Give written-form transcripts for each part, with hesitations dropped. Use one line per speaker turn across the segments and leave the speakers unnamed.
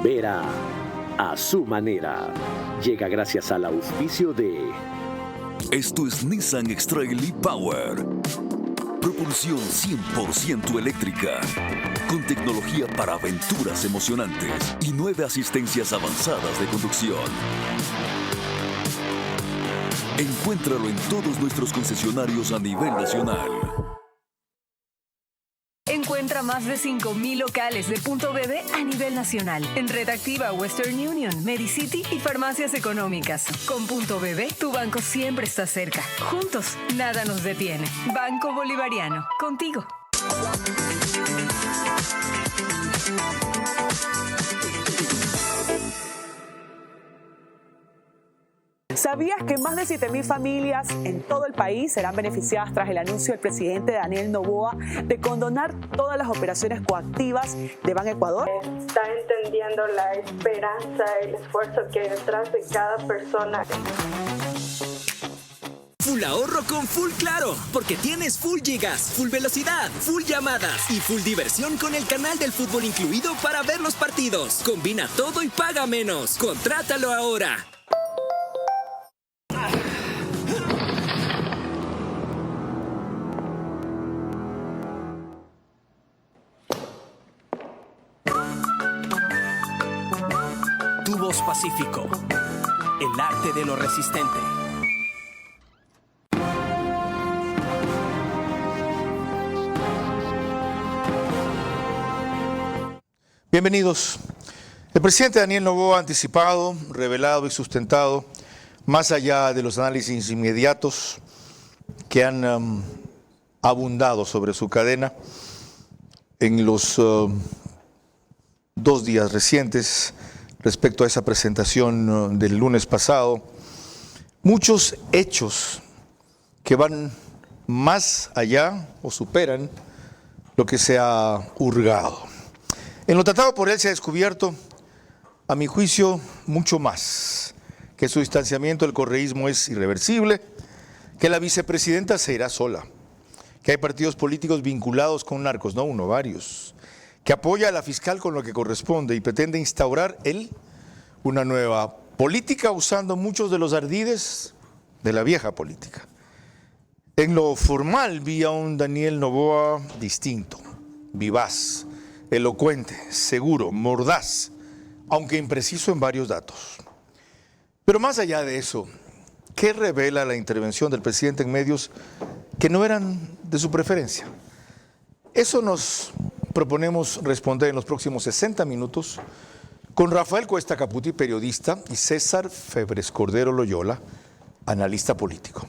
Vera, a su manera. Llega gracias al auspicio de...
Esto es Nissan X-Trail e-Power. Propulsión 100% eléctrica. Con tecnología para aventuras emocionantes y 9 asistencias avanzadas de conducción. Encuéntralo en todos nuestros concesionarios a nivel nacional.
Encuentra más de 5,000 locales de Punto BB a nivel nacional. En Red Activa, Western Union, Medicity y farmacias económicas. Con Punto BB, tu banco siempre está cerca. Juntos, nada nos detiene. Banco Bolivariano, contigo.
¿Sabías que más de 7,000 familias en todo el país serán beneficiadas tras el anuncio del presidente Daniel Noboa de condonar todas las operaciones coactivas de Banecuador?
Está entendiendo la esperanza, el esfuerzo que hay detrás de cada persona.
Full ahorro con Full Claro, porque tienes full gigas, full velocidad, full llamadas y full diversión con el canal del fútbol incluido para ver los partidos. Combina todo y paga menos. Contrátalo ahora.
Tubos Pacífico, el arte de lo resistente.
Bienvenidos. El presidente Daniel Noboa ha anticipado, revelado y sustentado, más allá de los análisis inmediatos que han abundado sobre su cadena en los 2 días recientes respecto a esa presentación del lunes pasado, muchos hechos que van más allá o superan lo que se ha hurgado. En lo tratado por él se ha descubierto, a mi juicio, mucho más, que su distanciamiento del correísmo es irreversible, que la vicepresidenta se irá sola, que hay partidos políticos vinculados con narcos, no uno, varios, que apoya a la fiscal con lo que corresponde y pretende instaurar él una nueva política usando muchos de los ardides de la vieja política. En lo formal vi a un Daniel Noboa distinto, vivaz, elocuente, seguro, mordaz, aunque impreciso en varios datos. Pero más allá de eso, ¿qué revela la intervención del presidente en medios que no eran de su preferencia? Eso nos proponemos responder en los próximos 60 minutos con Rafael Cuesta Caputi, periodista, y César Febres Cordero Loyola, analista político.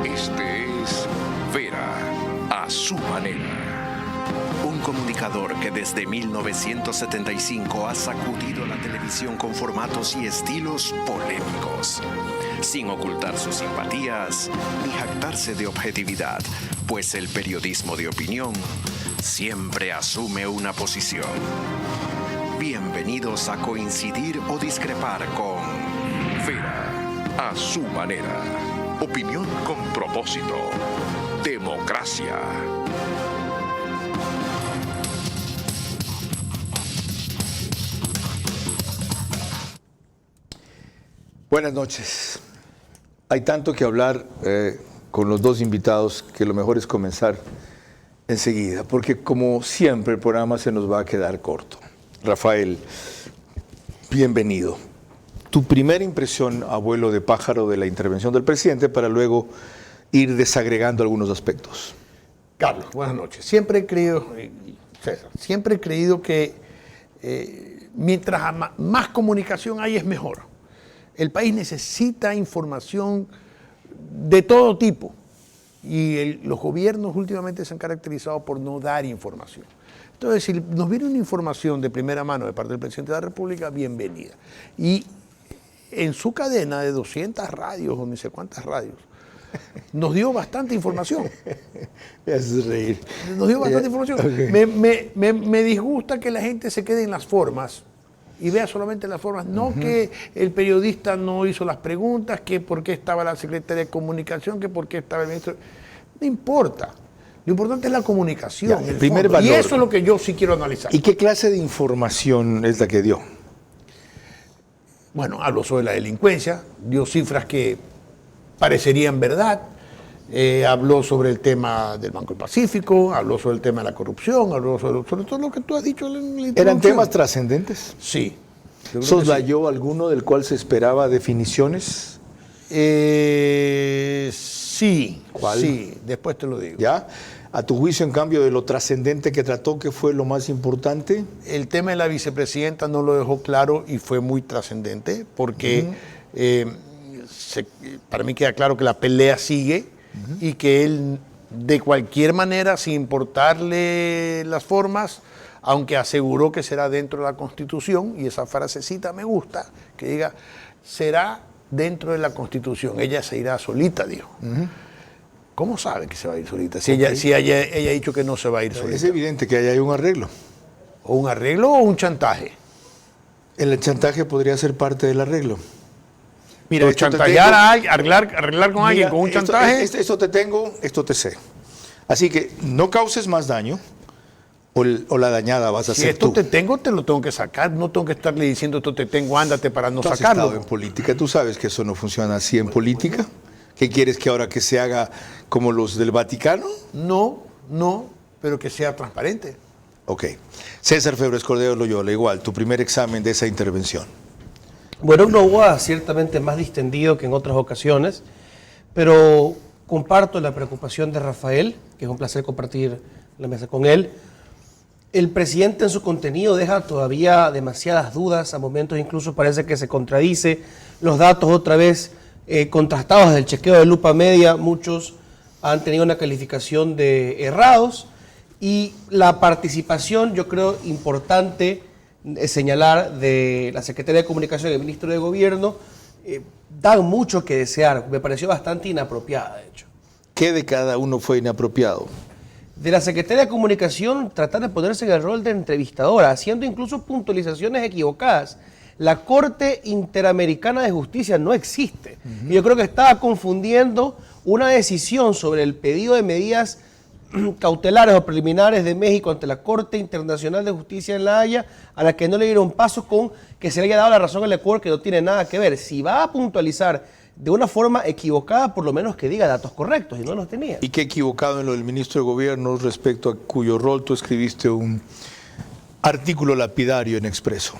Este es Vera, a su manera.
Un comunicador que desde 1975 ha sacudido la televisión con formatos y estilos polémicos, sin ocultar sus simpatías ni jactarse de objetividad, pues el periodismo de opinión siempre asume una posición. Bienvenidos a coincidir o discrepar con
Vera, a su manera. Opinión con propósito. Democracia.
Buenas noches. Hay tanto que hablar con los dos invitados que lo mejor es comenzar enseguida, porque como siempre el programa se nos va a quedar corto. Rafael, bienvenido. Tu primera impresión, abuelo de pájaro, de la intervención del presidente, para luego ir desagregando algunos aspectos.
Carlos, buenas noches. Siempre he creído, César, siempre he creído que mientras más comunicación hay es mejor. El país necesita información de todo tipo y los gobiernos últimamente se han caracterizado por no dar información. Entonces, si nos viene una información de primera mano de parte del presidente de la República, bienvenida. Y en su cadena de 200 radios o ni sé cuántas radios, nos dio bastante información.
Me haces reír.
Nos dio bastante información.
Okay.
Me disgusta que la gente se quede en las formas y vea solamente las formas, no que el periodista no hizo las preguntas, que por qué estaba la secretaria de comunicación, que por qué estaba el ministro. No importa. Lo importante es la comunicación.
Ya, el primer valor.
Y eso es lo que yo sí quiero analizar.
¿Y qué clase de información es la que dio?
Bueno, habló sobre la delincuencia, dio cifras que parecerían verdad, habló sobre el tema del Banco del Pacífico, habló sobre el tema de la corrupción, habló sobre todo lo que tú has dicho en la introducción.
¿Eran temas trascendentes?
Sí.
¿Soslayó alguno del cual se esperaba definiciones?
Sí.
¿Cuál?
Sí, después te lo digo.
¿Ya? A tu juicio, en cambio, de lo trascendente que trató, ¿qué fue lo más importante?
El tema de la vicepresidenta no lo dejó claro y fue muy trascendente porque para mí queda claro que la pelea sigue y que él, de cualquier manera, sin importarle las formas, aunque aseguró que será dentro de la Constitución, y esa frasecita me gusta, que diga, será dentro de la Constitución, ella se irá solita, dijo. ¿Cómo sabe que se va a ir solita? Si ella ha dicho que no se va a ir solita.
Es evidente que ahí hay un arreglo.
¿O un arreglo o un chantaje?
El chantaje podría ser parte del arreglo. Mira,
chantajear a alguien, arreglar con alguien con un chantaje.
Esto te tengo, esto te sé. Así que no causes más daño o la dañada vas a
si
ser
esto
tú.
te tengo, te lo tengo que sacar. No tengo que estarle diciendo esto te tengo, ándate para no sacarlo.
Has estado en política, tú sabes que eso no funciona así en política. ¿Qué quieres que ahora que se haga como los del Vaticano?
No, pero que sea transparente.
Ok. César Febres Cordero Loyola, igual, tu primer examen de esa intervención.
Bueno, Novoa ciertamente más distendido que en otras ocasiones, pero comparto la preocupación de Rafael, que es un placer compartir la mesa con él. El presidente en su contenido deja todavía demasiadas dudas, a momentos incluso parece que se contradice. Los datos otra vez contrastados del chequeo de lupa media, muchos han tenido una calificación de errados, y la participación, yo creo importante señalar, de la Secretaría de Comunicación y el Ministro de Gobierno, dan mucho que desear. Me pareció bastante inapropiada, de hecho.
¿Qué de cada uno fue inapropiado?
De la Secretaría de Comunicación, tratar de ponerse en el rol de entrevistadora, haciendo incluso puntualizaciones equivocadas. La Corte Interamericana de Justicia no existe. Y yo creo que estaba confundiendo una decisión sobre el pedido de medidas cautelares o preliminares de México ante la Corte Internacional de Justicia en La Haya, a la que no le dieron paso, con que se le haya dado la razón al Ecuador, que no tiene nada que ver. Si va a puntualizar de una forma equivocada, por lo menos que diga datos correctos, y no los tenía.
¿Y qué equivocado en lo del ministro de Gobierno, respecto a cuyo rol tú escribiste un artículo lapidario en Expreso?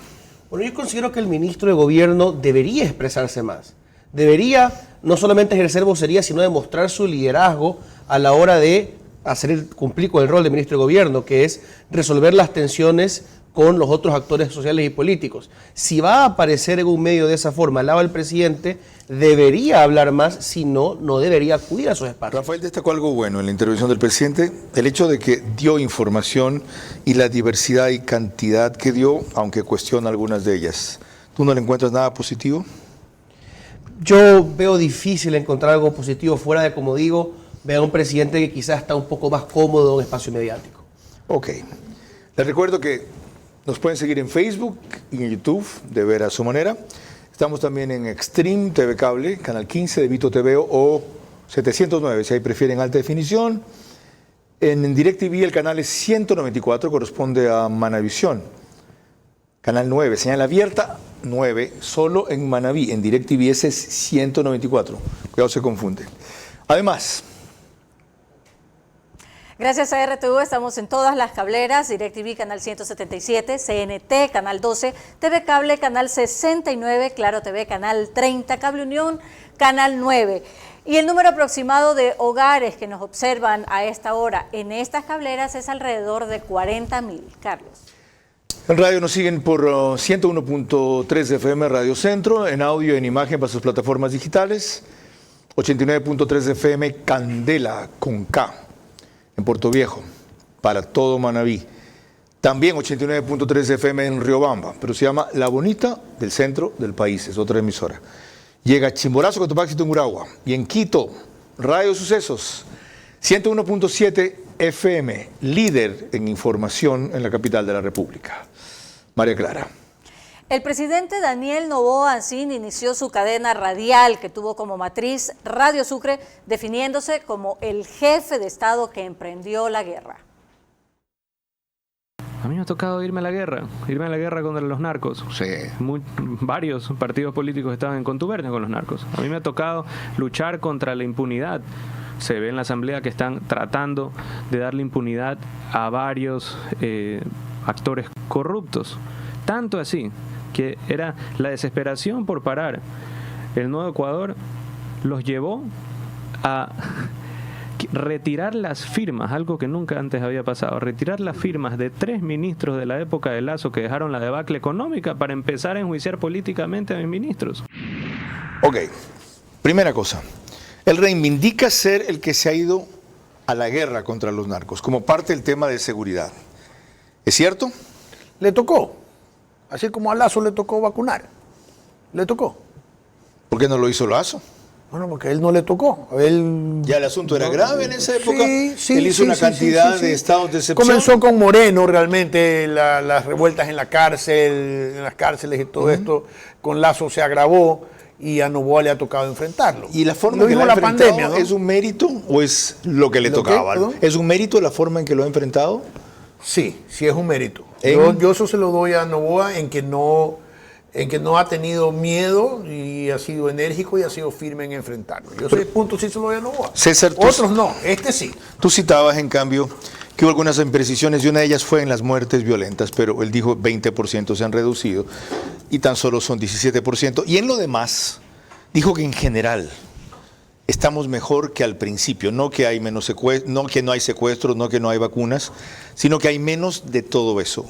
Bueno, yo considero que el ministro de Gobierno debería expresarse más. Debería no solamente ejercer vocería, sino demostrar su liderazgo a la hora de cumplir con el rol de ministro de Gobierno, que es resolver las tensiones con los otros actores sociales y políticos. Si va a aparecer en un medio de esa forma al lado del presidente, debería hablar más, si no, no debería acudir a sus espacios.
Rafael destacó algo bueno en la intervención del presidente, el hecho de que dio información y la diversidad y cantidad que dio, aunque cuestiona algunas de ellas. ¿Tú no le encuentras nada positivo?
Yo veo difícil encontrar algo positivo fuera de, como digo, ver a un presidente que quizás está un poco más cómodo en un espacio mediático.
Ok. Les recuerdo que nos pueden seguir en Facebook y en YouTube, de ver a su manera. Estamos también en Extreme TV Cable, Canal 15 de Vito TV o 709, si ahí prefieren alta definición. En DirecTV el canal es 194, corresponde a Manavisión. Canal 9, señal abierta, 9, solo en Manaví. En DirecTV ese es 194. Cuidado, se confunde. Además,
gracias a RTV estamos en todas las cableras: DirecTV Canal 177, CNT Canal 12, TV Cable Canal 69, Claro TV Canal 30, Cable Unión Canal 9. Y el número aproximado de hogares que nos observan a esta hora en estas cableras es alrededor de 40.000. Carlos.
en radio nos siguen por 101.3 FM Radio Centro, en audio y en imagen para sus plataformas digitales, 89.3 FM Candela con K, en Puerto Viejo, para todo Manaví. También 89.3 FM en Riobamba, pero se llama La Bonita del centro del país, es otra emisora. Llega Chimborazo, Cotopaxi, Tungurahua. Y en Quito, Radio Sucesos, 101.7 FM, líder en información en la capital de la República. María Clara.
El presidente Daniel Noboa Ancín inició su cadena radial que tuvo como matriz Radio Sucre, definiéndose como el jefe de Estado que emprendió la guerra.
A mí me ha tocado irme a la guerra contra los narcos.
Sí.
Varios partidos políticos estaban en contubernio con los narcos. A mí me ha tocado luchar contra la impunidad. Se ve en la Asamblea que están tratando de darle impunidad a varios actores corruptos. Tanto así que era la desesperación por parar el Nuevo Ecuador, los llevó a retirar las firmas, algo que nunca antes había pasado, retirar las firmas de 3 ministros de la época de Lazo que dejaron la debacle económica para empezar a enjuiciar políticamente a mis ministros.
Ok, primera cosa, él reivindica ser el que se ha ido a la guerra contra los narcos, como parte del tema de seguridad. ¿Es cierto?
Le tocó, así como a Lazo le tocó vacunar, le tocó.
¿Por qué no lo hizo Lazo?
Bueno, porque a él no le tocó.
¿Ya el asunto era grave en esa época?
Sí,
él hizo una cantidad de estados de excepción.
Comenzó con Moreno realmente, las revueltas en la cárcel, en las cárceles y todo esto. Con Lazo se agravó y a Noboa le ha tocado enfrentarlo.
¿Y la forma en que lo ha enfrentado es un mérito o es lo que le tocaba? ¿Es un mérito la forma en que lo ha enfrentado?
Sí, sí es un mérito. Yo eso se lo doy a Noboa en que no ha tenido miedo y ha sido enérgico y ha sido firme en enfrentarlo. Yo ese punto sí se lo doy a Noboa.
César,
otros no, este sí.
Tú citabas, en cambio, que hubo algunas imprecisiones y una de ellas fue en las muertes violentas, pero él dijo 20% se han reducido y tan solo son 17%. Y en lo demás, dijo que en general estamos mejor que al principio, no que hay menos no que no hay secuestros, no que no hay vacunas, sino que hay menos de todo eso.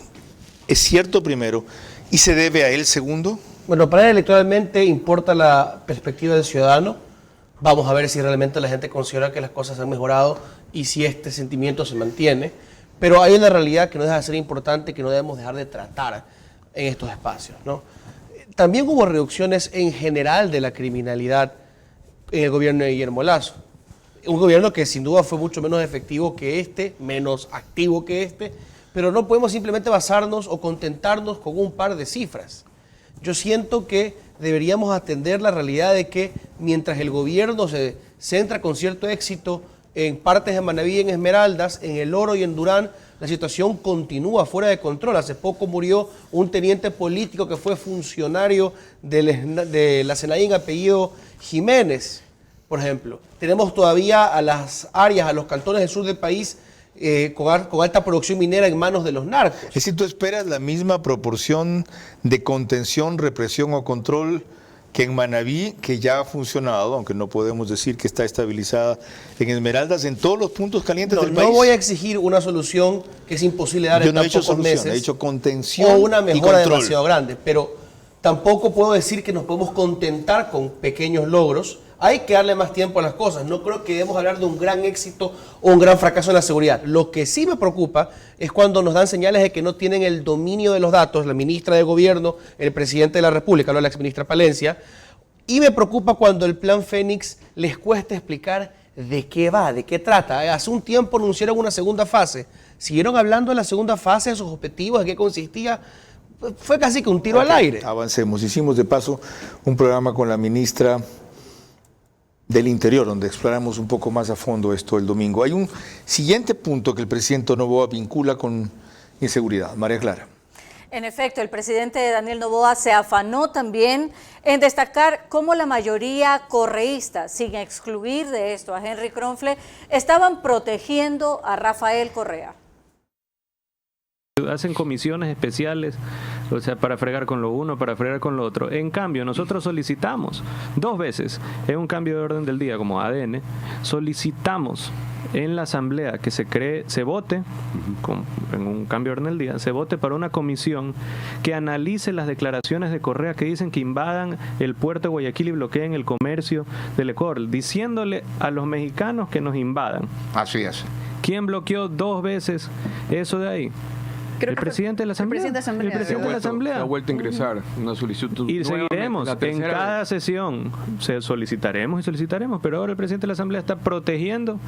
¿Es cierto primero? ¿Y se debe a él segundo?
Bueno, para él electoralmente importa la perspectiva del ciudadano. Vamos a ver si realmente la gente considera que las cosas han mejorado y si este sentimiento se mantiene. Pero hay una realidad que no deja de ser importante, que no debemos dejar de tratar en estos espacios, ¿no? También hubo reducciones en general de la criminalidad en el gobierno de Guillermo Lazo. Un gobierno que sin duda fue mucho menos efectivo que este, menos activo que este, pero no podemos simplemente basarnos o contentarnos con un par de cifras. Yo siento que deberíamos atender la realidad de que mientras el gobierno se centra con cierto éxito en partes de Manabí, en Esmeraldas, en El Oro y en Durán, la situación continúa fuera de control. Hace poco murió un teniente político que fue funcionario de la SENAIN, apellido Jiménez, por ejemplo. Tenemos todavía a las áreas, a los cantones del sur del país, con alta producción minera en manos de los narcos.
Es decir, ¿tú esperas la misma proporción de contención, represión o control que en Manabí, que ya ha funcionado, aunque no podemos decir que está estabilizada en Esmeraldas, en todos los puntos calientes del país?
No voy a exigir una solución que es imposible dar en tan pocos meses.
He dicho contención
o una mejora
y control
demasiado grande, pero tampoco puedo decir que nos podemos contentar con pequeños logros. Hay que darle más tiempo a las cosas. No creo que debemos hablar de un gran éxito o un gran fracaso en la seguridad. Lo que sí me preocupa es cuando nos dan señales de que no tienen el dominio de los datos, la ministra de Gobierno, el presidente de la República, la exministra Palencia, y me preocupa cuando el Plan Fénix les cuesta explicar de qué va, de qué trata. Hace un tiempo anunciaron una segunda fase. Siguieron hablando de la segunda fase, de sus objetivos, de qué consistía. Fue casi que un tiro al aire.
Avancemos. Hicimos de paso un programa con la ministra del Interior, donde exploramos un poco más a fondo esto el domingo. Hay un siguiente punto que el presidente Noboa vincula con inseguridad. María Clara.
En efecto, el presidente Daniel Noboa se afanó también en destacar cómo la mayoría correísta, sin excluir de esto a Henry Kronfle, estaban protegiendo a Rafael Correa.
Hacen comisiones especiales, o sea, para fregar con lo uno, para fregar con lo otro. En cambio, nosotros solicitamos 2 veces, en un cambio de orden del día como ADN, solicitamos en la asamblea que se vote, en un cambio de orden del día, se vote para una comisión que analice las declaraciones de Correa que dicen que invadan el puerto de Guayaquil y bloqueen el comercio del Ecuador, diciéndole a los mexicanos que nos invadan.
Así es.
¿Quién bloqueó 2 veces eso de ahí? El presidente de la Asamblea. El presidente de la Asamblea.
Ha vuelto a ingresar una solicitud.
Y seguiremos. En cada sesión solicitaremos, pero ahora el presidente de la Asamblea está protegiendo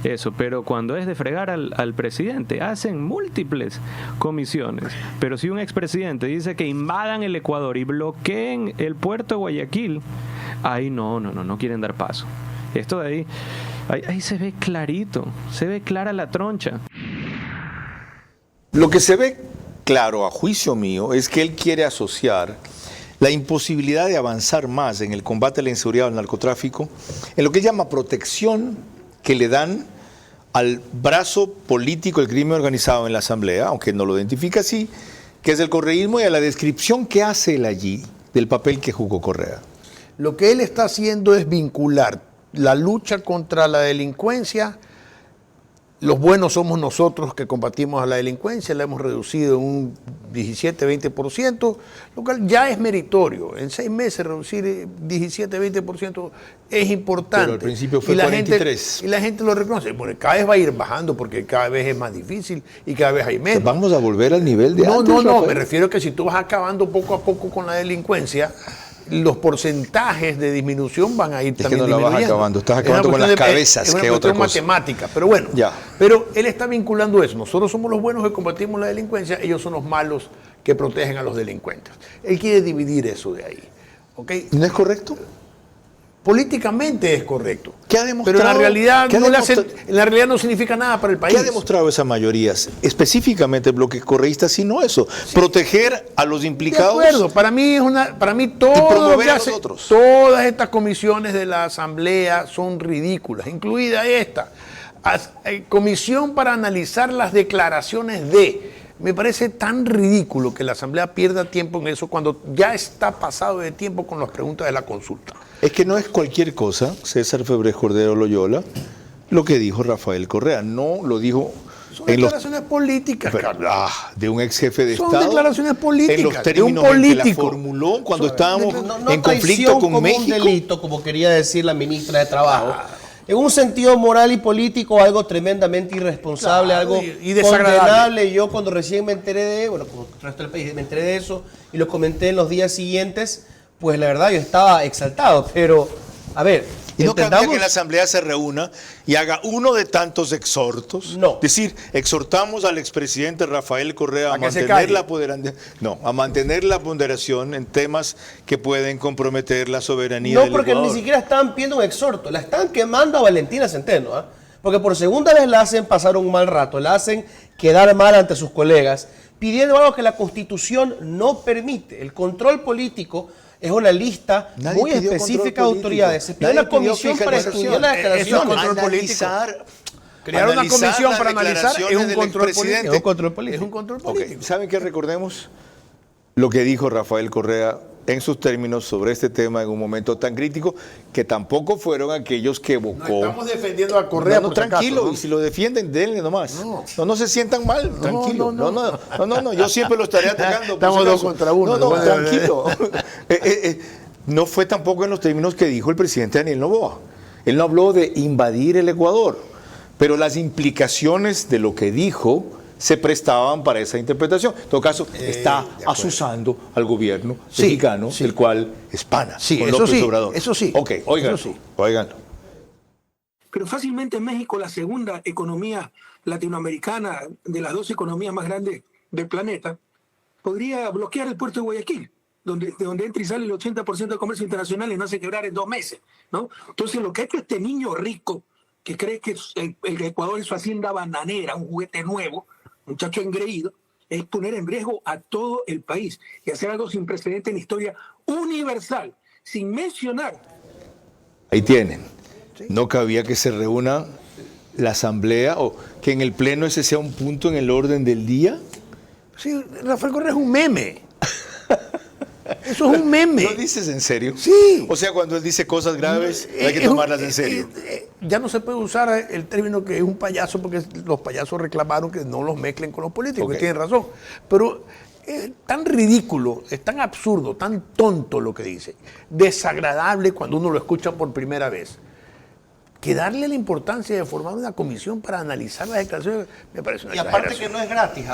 eso. Pero cuando es de fregar al presidente, hacen múltiples comisiones. Pero si un expresidente dice que invadan el Ecuador y bloqueen el puerto de Guayaquil, ahí no quieren dar paso. Esto de ahí se ve clarito, se ve clara la troncha.
Lo que se ve claro, a juicio mío, es que él quiere asociar la imposibilidad de avanzar más en el combate a la inseguridad y al narcotráfico en lo que él llama protección que le dan al brazo político del crimen organizado en la Asamblea, aunque no lo identifica así, que es el correísmo, y a la descripción que hace él allí del papel que jugó Correa.
Lo que él está haciendo es vincular la lucha contra la delincuencia. Los buenos somos nosotros que combatimos a la delincuencia, la hemos reducido en un 17-20%, lo cual ya es meritorio. En 6 meses reducir 17-20% es importante.
Pero al principio fue 43.
Y la gente lo reconoce. Bueno, cada vez va a ir bajando porque cada vez es más difícil y cada vez hay menos.
Vamos a volver al nivel de antes.
No, me refiero a que si tú vas acabando poco a poco con la delincuencia, los porcentajes de disminución van a ir también disminuyendo.
No la vas acabando, estás acabando con las cabezas, que es otra cosa.
Matemática, pero bueno,
ya.
Pero él está vinculando eso. Nosotros somos los buenos que combatimos la delincuencia, ellos son los malos que protegen a los delincuentes. Él quiere dividir eso de ahí. ¿Okay?
¿No es correcto?
Políticamente es correcto.
¿Qué ha demostrado?
Pero en la realidad no significa nada para el país.
¿Qué ha demostrado esa mayoría? Específicamente el bloque correísta, sino eso. Sí. Proteger a los implicados.
De acuerdo. Para mí todo lo que hace, todas estas comisiones de la Asamblea son ridículas, incluida esta. Comisión para analizar las declaraciones de... Me parece tan ridículo que la Asamblea pierda tiempo en eso cuando ya está pasado de tiempo con las preguntas de la consulta.
Es que no es cualquier cosa, César Febres Cordero Loyola, lo que dijo Rafael Correa. No lo dijo...
Son declaraciones políticas,
de un ex jefe de
Son
Estado.
Son declaraciones políticas.
En los términos en que la formuló cuando estábamos en conflicto con México.
Un delito, como quería decir la ministra de Trabajo. En un sentido moral y político, algo tremendamente irresponsable, algo
y desagradable.
Condenable. Yo cuando recién me enteré como el resto del país, me enteré de eso y lo comenté en los días siguientes, pues la verdad yo estaba exaltado, pero a ver...
¿Y no cambia que la Asamblea se reúna y haga uno de tantos exhortos?
No.
Es decir, exhortamos al expresidente Rafael Correa a mantener la ponderación en temas que pueden comprometer la soberanía del
porque
Ecuador.
Ni siquiera están pidiendo un exhorto, la están quemando a Valentina Centeno, ¿eh? Porque por segunda vez la hacen pasar un mal rato, la hacen quedar mal ante sus colegas, pidiendo algo que la Constitución no permite, el control político. Es una lista muy específica de autoridades. Se pide una comisión para estudiar las declaraciones.
Crear una comisión para analizar es un control político.
Es un control político. Okay. ¿Saben qué? Recordemos lo que dijo Rafael Correa en sus términos sobre este tema en un momento tan crítico, que tampoco fueron aquellos que evocó.
No estamos defendiendo a Correa.
No, tranquilo, ¿no? Y si lo defienden, denle nomás. No se sientan mal, tranquilo. No, yo siempre lo estaré atacando.
Estamos 2 contra 1.
Tranquilo. No fue tampoco en los términos que dijo el presidente Daniel Noboa. Él no habló de invadir el Ecuador, pero las implicaciones de lo que dijo se prestaban para esa interpretación. En todo caso, está asusando al gobierno mexicano, el cual es pana con López Obrador.
Eso sí.
Ok, óiganlo.
Pero fácilmente México, la segunda economía latinoamericana de las 2 economías más grandes del planeta, podría bloquear el puerto de Guayaquil, de donde entra y sale el 80% del comercio internacional y no hace quebrar en 2 meses, ¿no? Entonces, lo que ha hecho este niño rico, que cree que el Ecuador es su hacienda bananera, un juguete nuevo, muchacho engreído, es poner en riesgo a todo el país y hacer algo sin precedente en la historia universal, sin mencionar.
Ahí tienen. No cabía que se reúna la Asamblea o que en el Pleno ese sea un punto en el orden del día.
Sí, Rafael Correa es un meme. Eso es un meme.
¿Lo dices en serio?
Sí.
O sea, cuando él dice cosas graves, hay que tomarlas en serio.
Ya no se puede usar el término que es un payaso, porque los payasos reclamaron que no los mezclen con los políticos, y tienen razón. Pero es tan ridículo, es tan absurdo, tan tonto lo que dice, desagradable cuando uno lo escucha por primera vez, que darle la importancia de formar una comisión para analizar las declaraciones me parece una exageración.
Y aparte que no es gratis,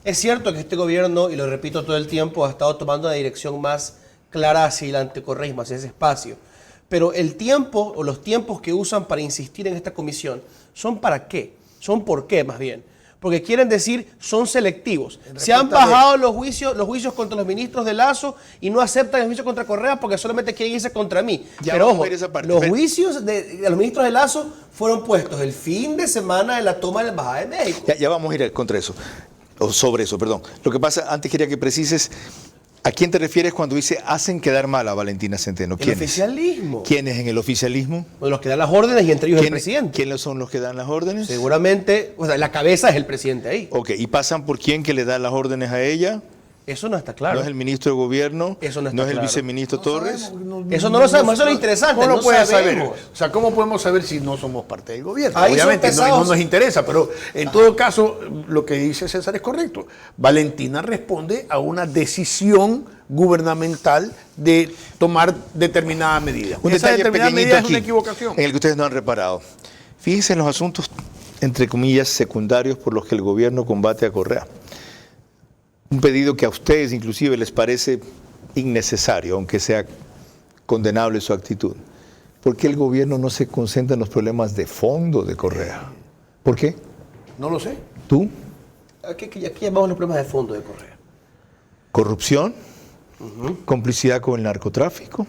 Es cierto que este gobierno, y lo repito todo el tiempo, ha estado tomando una dirección más clara hacia el anticorreísmo, hacia ese espacio. Pero el tiempo, o los tiempos que usan para insistir en esta comisión, ¿son para qué? ¿Son por qué, más bien? Porque quieren decir, son selectivos. Se han bajado los juicios contra los ministros de Lazo y no aceptan el juicio contra Correa porque solamente quieren irse contra mí.
Ya,
pero ojo,
los
juicios de los ministros de Lazo fueron puestos el fin de semana de la toma de la Embajada de México.
Ya vamos a ir contra eso, o sobre eso, perdón. Lo que pasa, antes quería que precises, ¿a quién te refieres cuando dice hacen quedar mal a Valentina Centeno?
El oficialismo.
¿Quiénes en el oficialismo?
Pues los que dan las órdenes y entre ellos el presidente.
¿Quiénes son los que dan las órdenes?
Seguramente, o sea, la cabeza es el presidente ahí.
Ok, ¿y pasan por quién que le da las órdenes a ella?
Eso no está claro.
¿No es el ministro de Gobierno?
Eso no está
¿No es el
claro.
viceministro Torres?
Eso no lo sabemos, eso es lo interesante.
¿Cómo lo
no
puedes saber?
sabemos.
O sea, ¿cómo podemos saber si no somos parte del gobierno?
Ahí
obviamente
son
no nos interesa, pero en todo caso, lo que dice César es correcto. Valentina responde a una decisión gubernamental de tomar determinada medida.
Un
Esa
detalle
determinada
pequeñito
medida es
aquí,
una equivocación.
en el que ustedes no han reparado. Fíjense en los asuntos, entre comillas, secundarios por los que el gobierno combate a Correa. Un pedido que a ustedes inclusive les parece innecesario, aunque sea condenable su actitud. ¿Por qué el gobierno no se concentra en los problemas de fondo de Correa? ¿Por qué?
No lo sé.
¿Tú?
Aquí llamamos los problemas de fondo de Correa.
¿Corrupción? ¿Complicidad con el narcotráfico?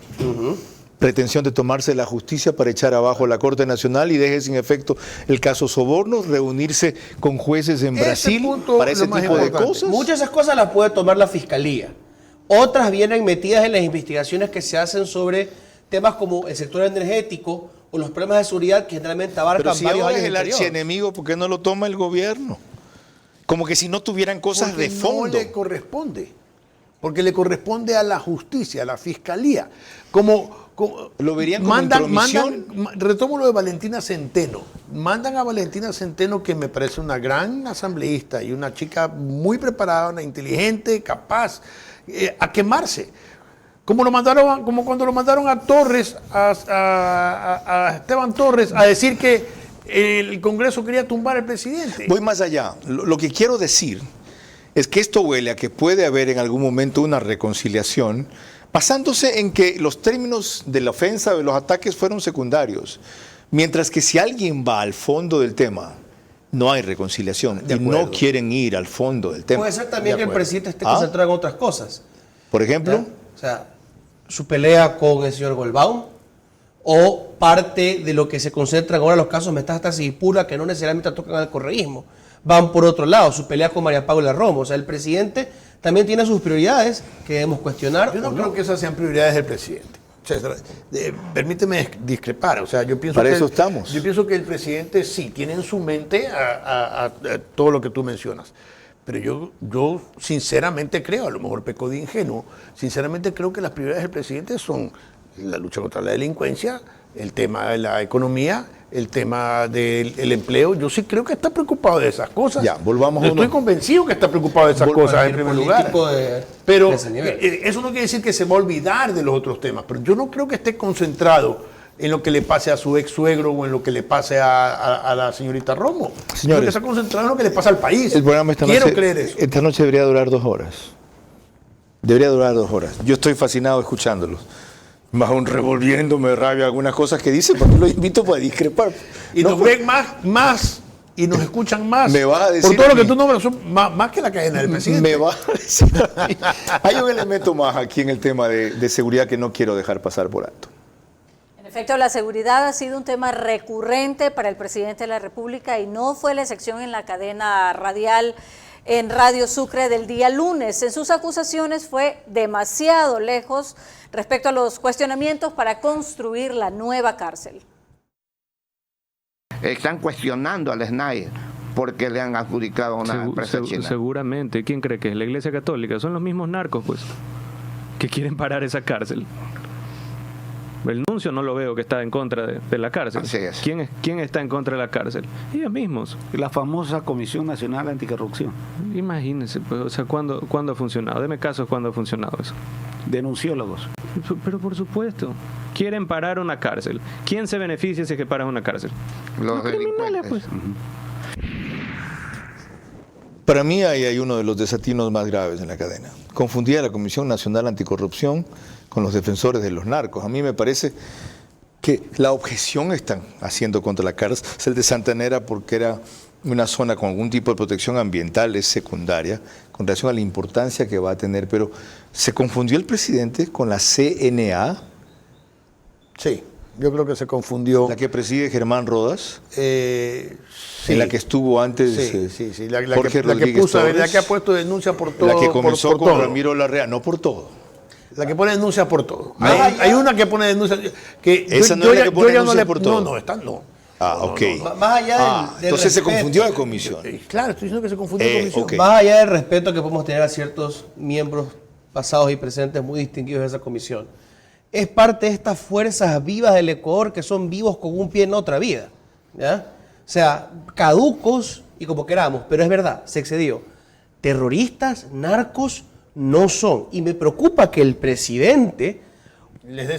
¿Pretensión de tomarse la justicia para echar abajo la Corte Nacional y deje sin efecto el caso Sobornos? ¿Reunirse con jueces en Brasil para ese tipo de cosas?
Muchas de esas cosas las puede tomar la Fiscalía. Otras vienen metidas en las investigaciones que se hacen sobre temas como el sector energético o los problemas de seguridad que generalmente abarcan
Pero si
varios
ahora
años
es el
anteriores.
archienemigo, ¿por qué no lo toma el gobierno? Como que si no tuvieran cosas
Porque
de fondo.
no le corresponde. Porque le corresponde a la justicia, a la fiscalía. Como
lo verían como intromisión.
Retomo lo de Valentina Centeno. Mandan a Valentina Centeno, que me parece una gran asambleísta y una chica muy preparada, una inteligente, capaz, a quemarse. Como cuando lo mandaron a Torres, a Esteban Torres, a decir que el Congreso quería tumbar al presidente.
Voy más allá. Lo que quiero decir es que esto huele a que puede haber en algún momento una reconciliación, basándose en que los términos de la ofensa, de los ataques fueron secundarios. Mientras que si alguien va al fondo del tema, no hay reconciliación y no quieren ir al fondo del tema.
Puede ser también que el presidente esté concentrado en otras cosas.
Por ejemplo,
o sea, su pelea con el señor Goldbaum, o parte de lo que se concentran ahora los casos Metástasis y Pula, que no necesariamente tocan al correísmo, van por otro lado, su pelea con María Paula Romo. O sea, el presidente también tiene sus prioridades que debemos cuestionar.
Yo no creo que esas sean prioridades del presidente. César, permíteme discrepar. O sea, yo pienso
para eso estamos.
Yo pienso que el presidente sí tiene en su mente a todo lo que tú mencionas. Pero yo sinceramente creo, a lo mejor peco de ingenuo, sinceramente creo que las prioridades del presidente son la lucha contra la delincuencia, el tema de la economía, el tema del empleo. Yo sí creo que está preocupado de esas cosas.
Ya, volvamos a
Estoy convencido que está preocupado de esas cosas en primer lugar. Pero eso no quiere decir que se va a olvidar de los otros temas. Pero yo no creo que esté concentrado en lo que le pase a su ex suegro o en lo que le pase a la señorita Romo.
Señores,
creo que está concentrado en lo que le pasa al país.
El programa
Quiero creer eso.
Esta noche debería durar 2 horas. Debería durar 2 horas. Yo estoy fascinado escuchándolos. Más aún revolviéndome de rabia algunas cosas que dicen, porque los invito para discrepar.
Y nos ven más y nos escuchan más.
Me vas a decir.
Por todo lo que tú nombras, son más que la cadena del presidente.
Me vas a decir. Hay un elemento más aquí en el tema de seguridad que no quiero dejar pasar por alto.
En efecto, la seguridad ha sido un tema recurrente para el presidente de la República y no fue la excepción en la cadena radial en Radio Sucre del día lunes. En sus acusaciones fue demasiado lejos respecto a los cuestionamientos para construir la nueva cárcel.
Están cuestionando al SNAI porque le han adjudicado una empresa china.
Seguramente. ¿Quién cree que es? La Iglesia Católica. Son los mismos narcos, pues, que quieren parar esa cárcel. El nuncio no lo veo que está en contra de la cárcel.
Así es.
¿Quién está en contra de la cárcel? Ellos mismos.
La famosa Comisión Nacional Anticorrupción.
Imagínense, pues, o sea, ¿cuándo ha funcionado? Deme casos cuándo ha funcionado eso.
Denunciólogos.
Pero por supuesto, quieren parar una cárcel. ¿Quién se beneficia si es que paran una cárcel?
Los
criminales, pues.
Para mí ahí hay uno de los desatinos más graves en la cadena. Confundía a la Comisión Nacional Anticorrupción con los defensores de los narcos. A mí me parece que la objeción están haciendo contra la cárcel de Santanera porque era una zona con algún tipo de protección ambiental, es secundaria, con relación a la importancia que va a tener, pero ¿se confundió el presidente con la CNA?
Sí, yo creo que se confundió.
¿La que preside Germán Rodas?
Sí.
En la que estuvo antes
sí.
Jorge Rodríguez Torres.
La que ha puesto denuncia por todo.
La que comenzó
por
con
todo.
Ramiro Larrea, no por todo.
La que pone denuncia por todo. Hay una que pone denuncia. Que
esa no es la que pone denuncia por todo.
No, esta no.
Ah, ok.
Más allá del
entonces
respeto,
se confundió de comisión.
Claro, estoy diciendo que se confundió de comisión.
Okay.
Más allá del respeto que podemos tener a ciertos miembros pasados y presentes muy distinguidos de esa comisión, es parte de estas fuerzas vivas del Ecuador que son vivos con un pie en otra vida, ¿ya? O sea, caducos y como queramos, pero es verdad, se excedió. Terroristas, narcos, no son. Y me preocupa que el presidente
les dé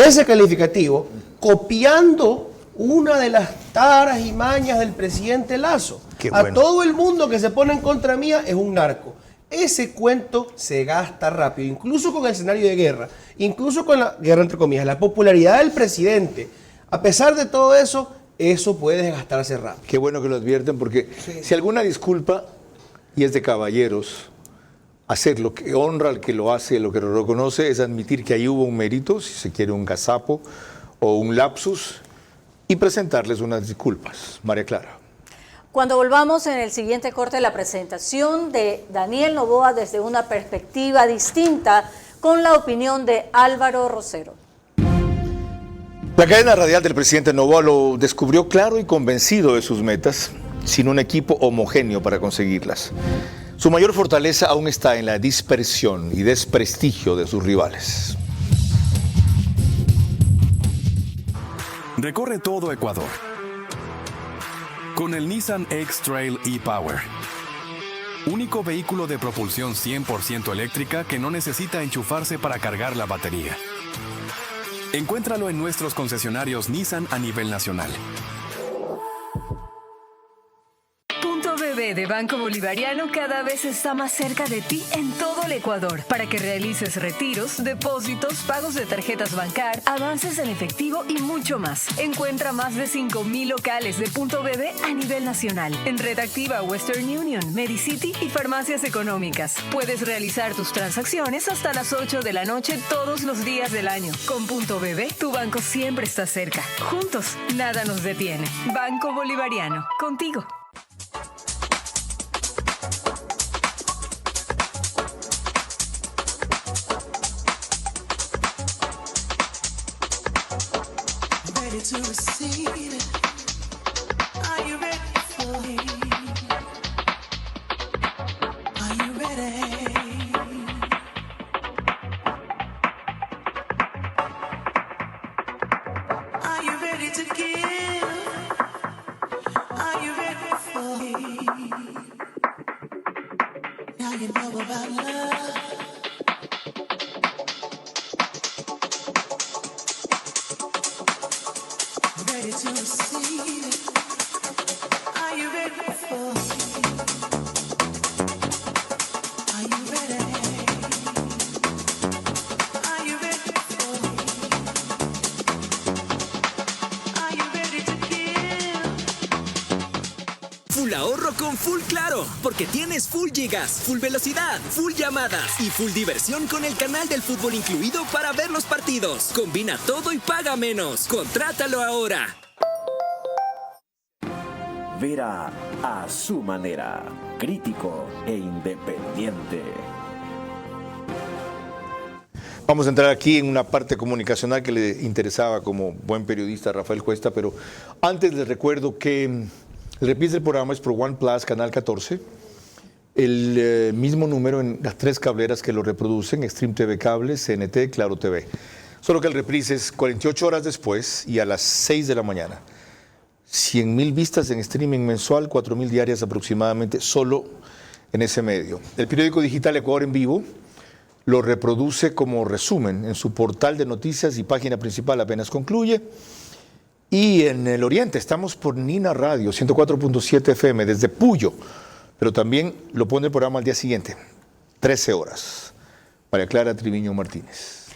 ese calificativo,
copiando una de las taras y mañas del presidente Lazo. A todo el mundo que se pone en contra mía es un narco. Ese cuento se gasta rápido, incluso con el escenario de guerra, incluso con la guerra entre comillas, la popularidad del presidente. A pesar de todo eso, eso puede desgastarse rápido.
Qué bueno que lo advierten, porque si alguna disculpa, y es de caballeros, hacer lo que honra al que lo hace, lo que lo reconoce, es admitir que ahí hubo un mérito, si se quiere un gazapo o un lapsus, y presentarles unas disculpas. María Clara.
Cuando volvamos en el siguiente corte, la presentación de Daniel Noboa desde una perspectiva distinta, con la opinión de Álvaro Rosero.
La cadena radial del presidente Noboa lo descubrió claro y convencido de sus metas, sin un equipo homogéneo para conseguirlas. Su mayor fortaleza aún está en la dispersión y desprestigio de sus rivales.
Recorre todo Ecuador con el Nissan X-Trail e-Power. Único vehículo de propulsión 100% eléctrica que no necesita enchufarse para cargar la batería. Encuéntralo en nuestros concesionarios Nissan a nivel nacional.
BB de Banco Bolivariano cada vez está más cerca de ti en todo el Ecuador para que realices retiros, depósitos, pagos de tarjetas Bancar, avances en efectivo y mucho más. Encuentra más de 5,000 locales de Punto BB a nivel nacional en Red Activa, Western Union, Medicity y farmacias económicas. Puedes realizar tus transacciones hasta las 8 de la noche todos los días del año. Con Punto BB, tu banco siempre está cerca. Juntos, nada nos detiene. Banco Bolivariano, contigo.
To receive it. Are you ready for me? Are you ready? Are you ready to give? Are you ready for me? Now you know about love. Ready to receive it. Are you ready for me? Are you ready? Are you ready for me? Are you ready to give?
Full ahorro con Full Claro, porque tienes full gigas, full velocidad, full llamadas y full diversión con el canal del fútbol incluido para ver los partidos. Combina todo y paga menos. Contrátalo ahora.
Vera a su manera, crítico e independiente.
Vamos a entrar aquí en una parte comunicacional que le interesaba como buen periodista a Rafael Cuesta, pero antes les recuerdo que el reprise del programa es por OnePlus, Canal 14, el mismo número en las 3 cableras que lo reproducen, Extreme TV Cable, CNT, Claro TV. Solo que el reprise es 48 horas después y a las 6 de la mañana. 100,000 vistas en streaming mensual, 4,000 diarias aproximadamente, solo en ese medio. El periódico digital Ecuador en Vivo lo reproduce como resumen en su portal de noticias y página principal apenas concluye. Y en el oriente estamos por Nina Radio, 104.7 FM, desde Puyo, pero también lo pone el programa al día siguiente, 13 horas. María Clara Triviño Martínez.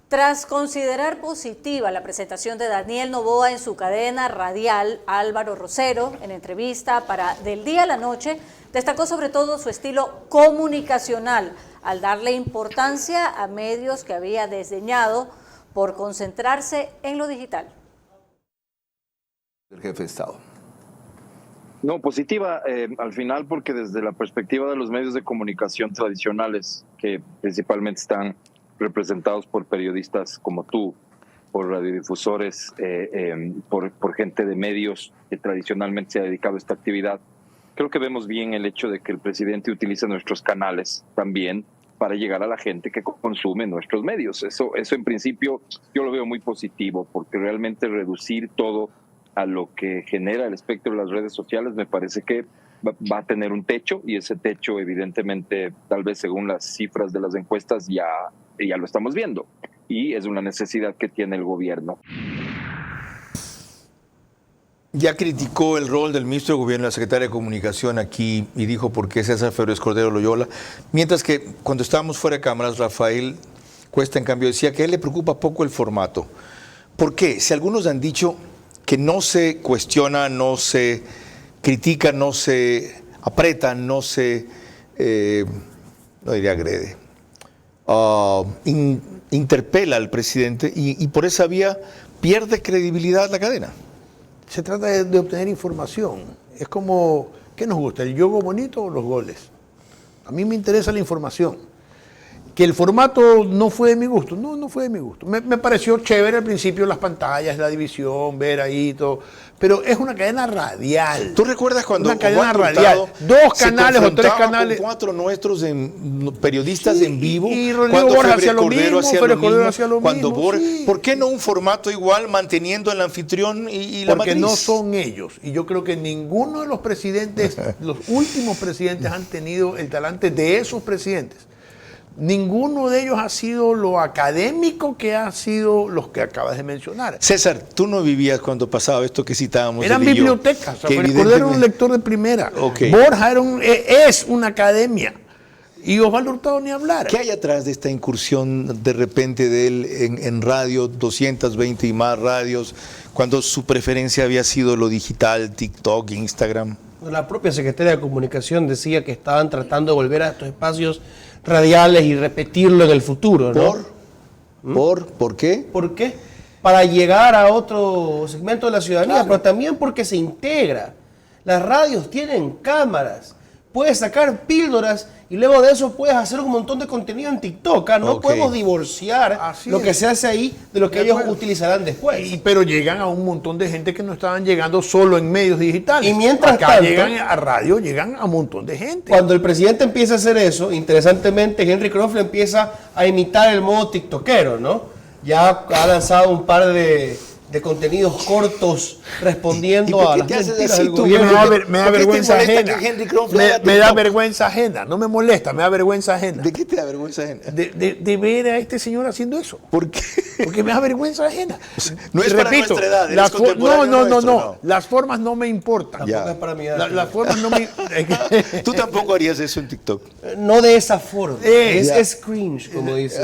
Tras considerar positiva la presentación de Daniel Noboa en su cadena radial, Álvaro Rosero, en entrevista para Del Día a la Noche, destacó sobre todo su estilo comunicacional, al darle importancia a medios que había desdeñado por concentrarse en lo digital.
El jefe de Estado.
No, positiva al final, porque desde la perspectiva de los medios de comunicación tradicionales, que principalmente están representados por periodistas como tú, por radiodifusores, por gente de medios que tradicionalmente se ha dedicado a esta actividad, creo que vemos bien el hecho de que el presidente utilice nuestros canales también para llegar a la gente que consume nuestros medios. Eso en principio yo lo veo muy positivo, porque realmente reducir todo a lo que genera el espectro de las redes sociales me parece que va a tener un techo, y ese techo evidentemente, tal vez según las cifras de las encuestas, ya lo estamos viendo, y es una necesidad que tiene el gobierno.
Ya criticó el rol del ministro de Gobierno, la secretaria de Comunicación aquí, y dijo por qué César Febres Cordero Loyola, mientras que cuando estábamos fuera de cámaras, Rafael Cuesta, en cambio, decía que a él le preocupa poco el formato. ¿Por qué? Si algunos han dicho que no se cuestiona, no se critica, no se aprieta, no se, no diría agrede, interpela al presidente, y por esa vía pierde credibilidad la cadena.
Se trata de obtener información. Es como, ¿qué nos gusta? ¿El yogo bonito o los goles? A mí me interesa la información. Que el formato no fue de mi gusto. No fue de mi gusto. Me pareció chévere al principio las pantallas, la división, ver ahí todo. Pero es una cadena radial.
¿Tú recuerdas cuando
una cadena radial, 2 canales o 3 canales,
con 4 nuestros periodistas en vivo?
Y Rodrigo Borja hacía lo mismo, Félix Cordero hacía lo
cuando
mismo.
Borja, ¿por qué no un formato igual, manteniendo el anfitrión y la matriz?
Porque no son ellos. Y yo creo que ninguno de los presidentes, los últimos presidentes, han tenido el talante de esos presidentes. Ninguno de ellos ha sido lo académico que ha sido los que acabas de mencionar.
César, tú no vivías cuando pasaba esto que citábamos.
Eran bibliotecas. Cordero era un lector de primera.
Okay.
Borja es una academia. Y Osvaldo Hurtado ni hablar.
¿Qué hay atrás de esta incursión de repente de él en radio, 220 y más radios, cuando su preferencia había sido lo digital, TikTok, Instagram?
La propia secretaria de Comunicación decía que estaban tratando de volver a estos espacios radiales y repetirlo en el futuro, ¿no?
¿Por qué?
¿Por qué? Para llegar a otro segmento de la ciudadanía, claro. Pero también porque se integra. Las radios tienen cámaras, puedes sacar píldoras y luego de eso puedes hacer un montón de contenido en TikTok. No podemos divorciar lo que se hace ahí de lo que ellos utilizarán después.
Pero llegan a un montón de gente que no estaban llegando solo en medios digitales.
Y mientras
acá
tanto,
llegan a radio, llegan a un montón de gente.
Cuando el presidente empieza a hacer eso, interesantemente Henry Croft empieza a imitar el modo tiktokero, ¿no? Ya ha lanzado un par de contenidos cortos respondiendo a las mentiras del gobierno.
Me da vergüenza ajena. Me da vergüenza ajena. No me molesta, me da vergüenza ajena.
¿De qué te da vergüenza ajena?
De ver a este señor haciendo eso.
¿Por qué?
Porque me da vergüenza ajena.
No es para nuestra edad, eres
no. Las formas no me importan.
Tampoco es para mi edad.
Las formas no me...
Tú tampoco harías eso en TikTok.
No de esa forma. Es cringe, como dice.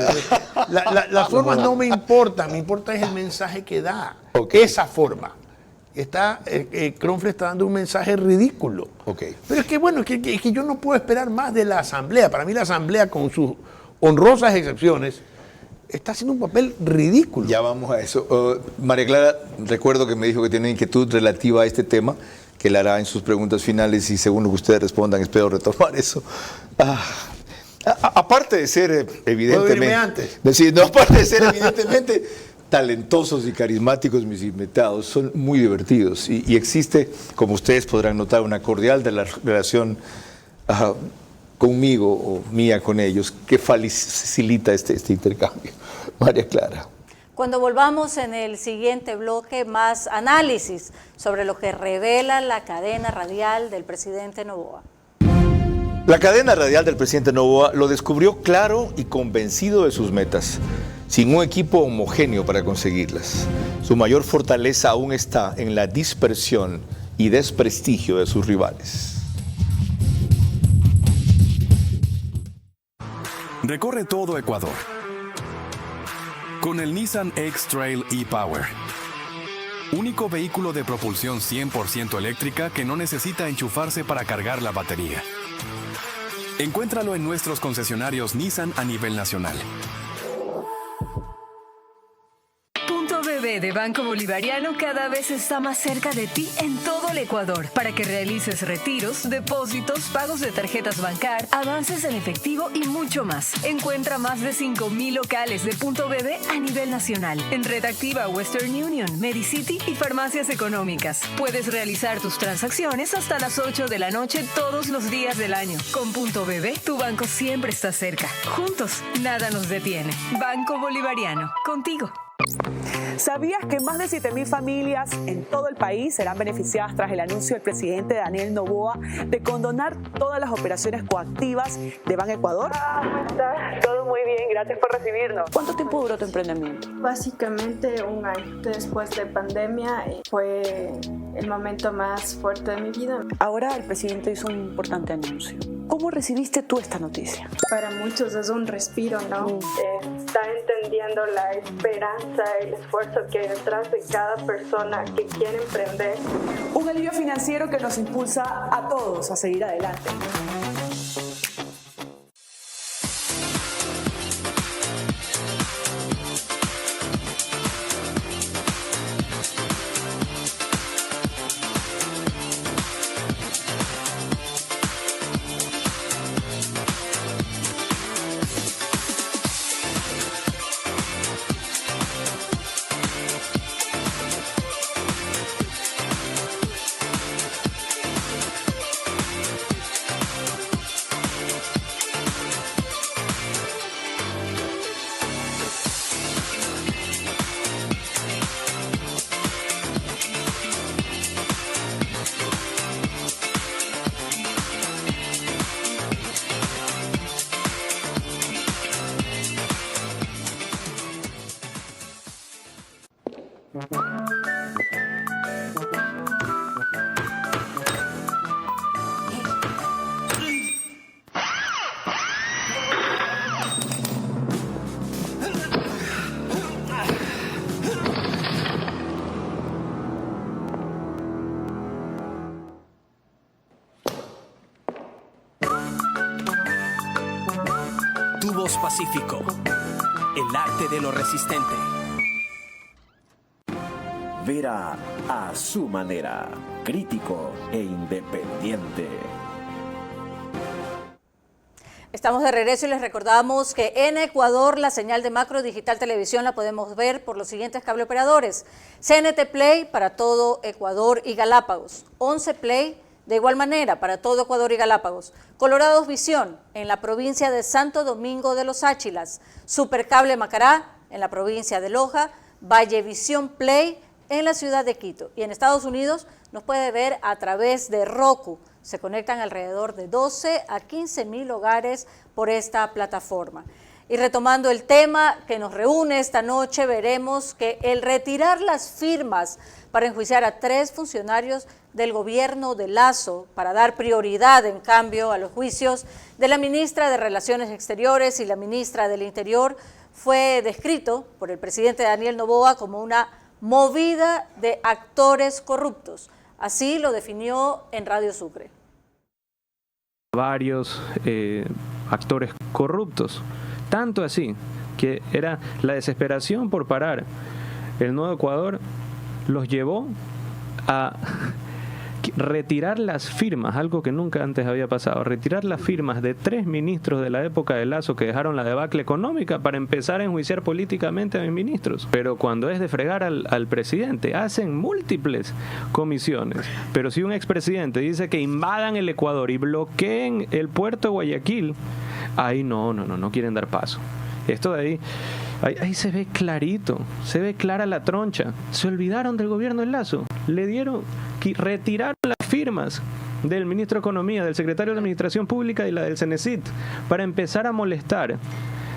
Las formas no me importan. Me importa es el mensaje que da. Esa forma. Cronfle está dando un mensaje ridículo. Pero es que bueno, es que yo no puedo esperar más de la Asamblea. Para mí la Asamblea, con sus honrosas excepciones, está haciendo un papel ridículo.
Ya vamos a eso. María Clara, recuerdo que me dijo que tiene inquietud relativa a este tema, que la hará en sus preguntas finales, y según lo que ustedes respondan, espero retomar eso. Aparte de ser evidentemente... aparte de ser evidentemente... talentosos y carismáticos, mis invitados, son muy divertidos, y existe, como ustedes podrán notar, una cordial relación conmigo o mía con ellos que facilita este intercambio. María Clara.
Cuando volvamos en el siguiente bloque, más análisis sobre lo que revela la cadena radial del presidente Noboa.
La cadena radial del presidente Noboa lo descubrió claro y convencido de sus metas, sin un equipo homogéneo para conseguirlas. Su mayor fortaleza aún está en la dispersión y desprestigio de sus rivales.
Recorre todo Ecuador con el Nissan X-Trail e-Power. Único vehículo de propulsión 100% eléctrica que no necesita enchufarse para cargar la batería. Encuéntralo en nuestros concesionarios Nissan a nivel nacional.
Punto BB de Banco Bolivariano cada vez está más cerca de ti en todo el Ecuador para que realices retiros, depósitos, pagos de tarjetas Bancar, avances en efectivo y mucho más. Encuentra más de 5,000 locales de Punto BB a nivel nacional en Red Activa, Western Union, Medicity y farmacias económicas. Puedes realizar tus transacciones hasta las 8 de la noche todos los días del año. Con Punto BB, tu banco siempre está cerca. Juntos, nada nos detiene. Banco Bolivariano, contigo.
¿Sabías que más de 7,000 familias en todo el país serán beneficiadas tras el anuncio del presidente Daniel Noboa de condonar todas las operaciones coactivas de Banecuador?
¿Cómo estás? Todo muy bien, gracias por recibirnos.
¿Cuánto tiempo duró tu emprendimiento?
Básicamente un año. Después de pandemia fue el momento más fuerte de mi vida.
Ahora el presidente hizo un importante anuncio. ¿Cómo recibiste tú esta noticia?
Para muchos es un respiro, ¿no? Está entendiendo la esperanza, el esfuerzo que hay detrás de cada persona que quiere emprender.
Un alivio financiero que nos impulsa a todos a seguir adelante.
Tu Voz Pacífico, el arte de lo resistente.
Vera a su manera, crítico e independiente.
Estamos de regreso y les recordamos que en Ecuador la señal de Macro Digital Televisión la podemos ver por los siguientes cable operadores. CNT Play para todo Ecuador y Galápagos, 11 Play de igual manera para todo Ecuador y Galápagos, Colorados Visión en la provincia de Santo Domingo de los Áchilas, Supercable Macará en la provincia de Loja, Vallevisión Play en la ciudad de Quito. Y en Estados Unidos nos puede ver a través de Roku. Se conectan alrededor de 12 a 15,000 hogares por esta plataforma. Y retomando el tema que nos reúne esta noche, veremos que el retirar las firmas para enjuiciar a 3 funcionarios del gobierno de Lazo, para dar prioridad en cambio a los juicios de la ministra de Relaciones Exteriores y la ministra del Interior, fue descrito por el presidente Daniel Noboa como una movida de actores corruptos. Así lo definió en Radio Sucre.
Varios actores corruptos, tanto así que era la desesperación por parar el Nuevo Ecuador, los llevó a retirar las firmas, algo que nunca antes había pasado, retirar las firmas de 3 ministros de la época de Lazo que dejaron la debacle económica para empezar a enjuiciar políticamente a mis ministros. Pero cuando es de fregar al presidente, hacen múltiples comisiones. Pero si un expresidente dice que invadan el Ecuador y bloqueen el puerto de Guayaquil, ahí no quieren dar paso. Esto de ahí se ve clarito, se ve clara la troncha. Se olvidaron del gobierno de Lazo, retiraron las firmas del ministro de Economía, del secretario de Administración Pública y la del Cenecit para empezar a molestar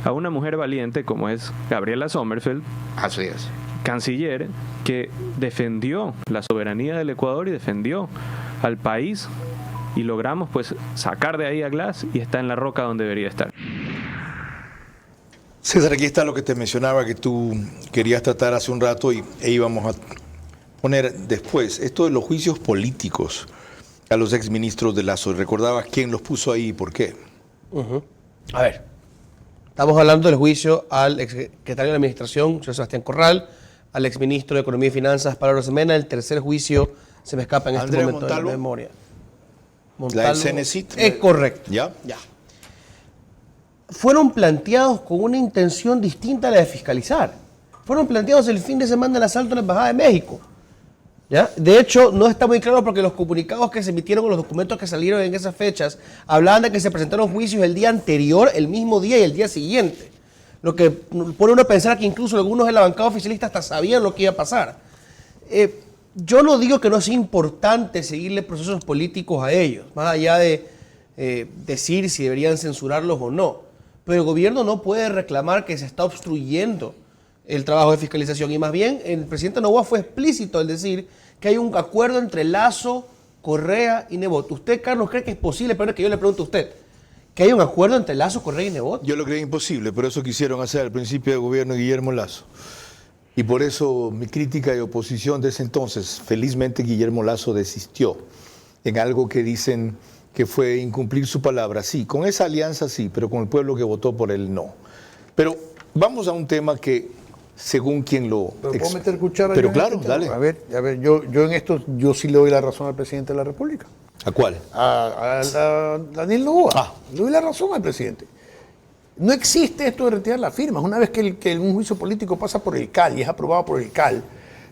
a una mujer valiente como es Gabriela Sommerfeld.
Así es.
Canciller, que defendió la soberanía del Ecuador y defendió al país, y logramos pues sacar de ahí a Glass y está en la roca donde debería estar.
César, aquí está lo que te mencionaba que tú querías tratar hace un rato e íbamos a poner después. Esto de los juicios políticos a los exministros de Lazo. ¿Recordabas quién los puso ahí y por qué?
A ver, estamos hablando del juicio al exsecretario de la Administración, señor Sebastián Corral, al exministro de Economía y Finanzas, Pablo Rosemena. El tercer juicio se me escapa en este momento de la memoria.
La del Cenecit.
Es correcto.
¿Ya?
Ya. Fueron planteados con una intención distinta a la de fiscalizar. Fueron planteados el fin de semana del asalto en la Embajada de México. ¿Ya? De hecho, no está muy claro porque los comunicados que se emitieron, los documentos que salieron en esas fechas, hablaban de que se presentaron juicios el día anterior, el mismo día y el día siguiente. Lo que pone uno a pensar que incluso algunos de la bancada oficialista hasta sabían lo que iba a pasar. Yo no digo que no sea importante seguirle procesos políticos a ellos, más allá de decir si deberían censurarlos o no. Pero el gobierno no puede reclamar que se está obstruyendo el trabajo de fiscalización. Y más bien, el presidente Noboa fue explícito al decir que hay un acuerdo entre Lazo, Correa y Nebot. ¿Usted, Carlos, cree que es posible? Pero es que yo le pregunto a usted, ¿que hay un acuerdo entre Lazo, Correa y Nebot?
Yo lo creí imposible, pero eso quisieron hacer al principio del gobierno de Guillermo Lazo. Y por eso mi crítica y oposición de ese entonces, felizmente Guillermo Lazo desistió en algo que dicen que fue incumplir su palabra. Sí, con esa alianza sí, pero con el pueblo que votó por él no. Pero vamos a un tema que, según quien lo...
¿Pero puedo meter cuchara?
Pero claro, dale.
A ver, yo en esto yo sí le doy la razón al presidente de la República.
¿A cuál?
A Daniel Noboa. Le doy la razón al presidente. No existe esto de retirar las firmas. Una vez que un juicio político pasa por el CAL y es aprobado por el CAL,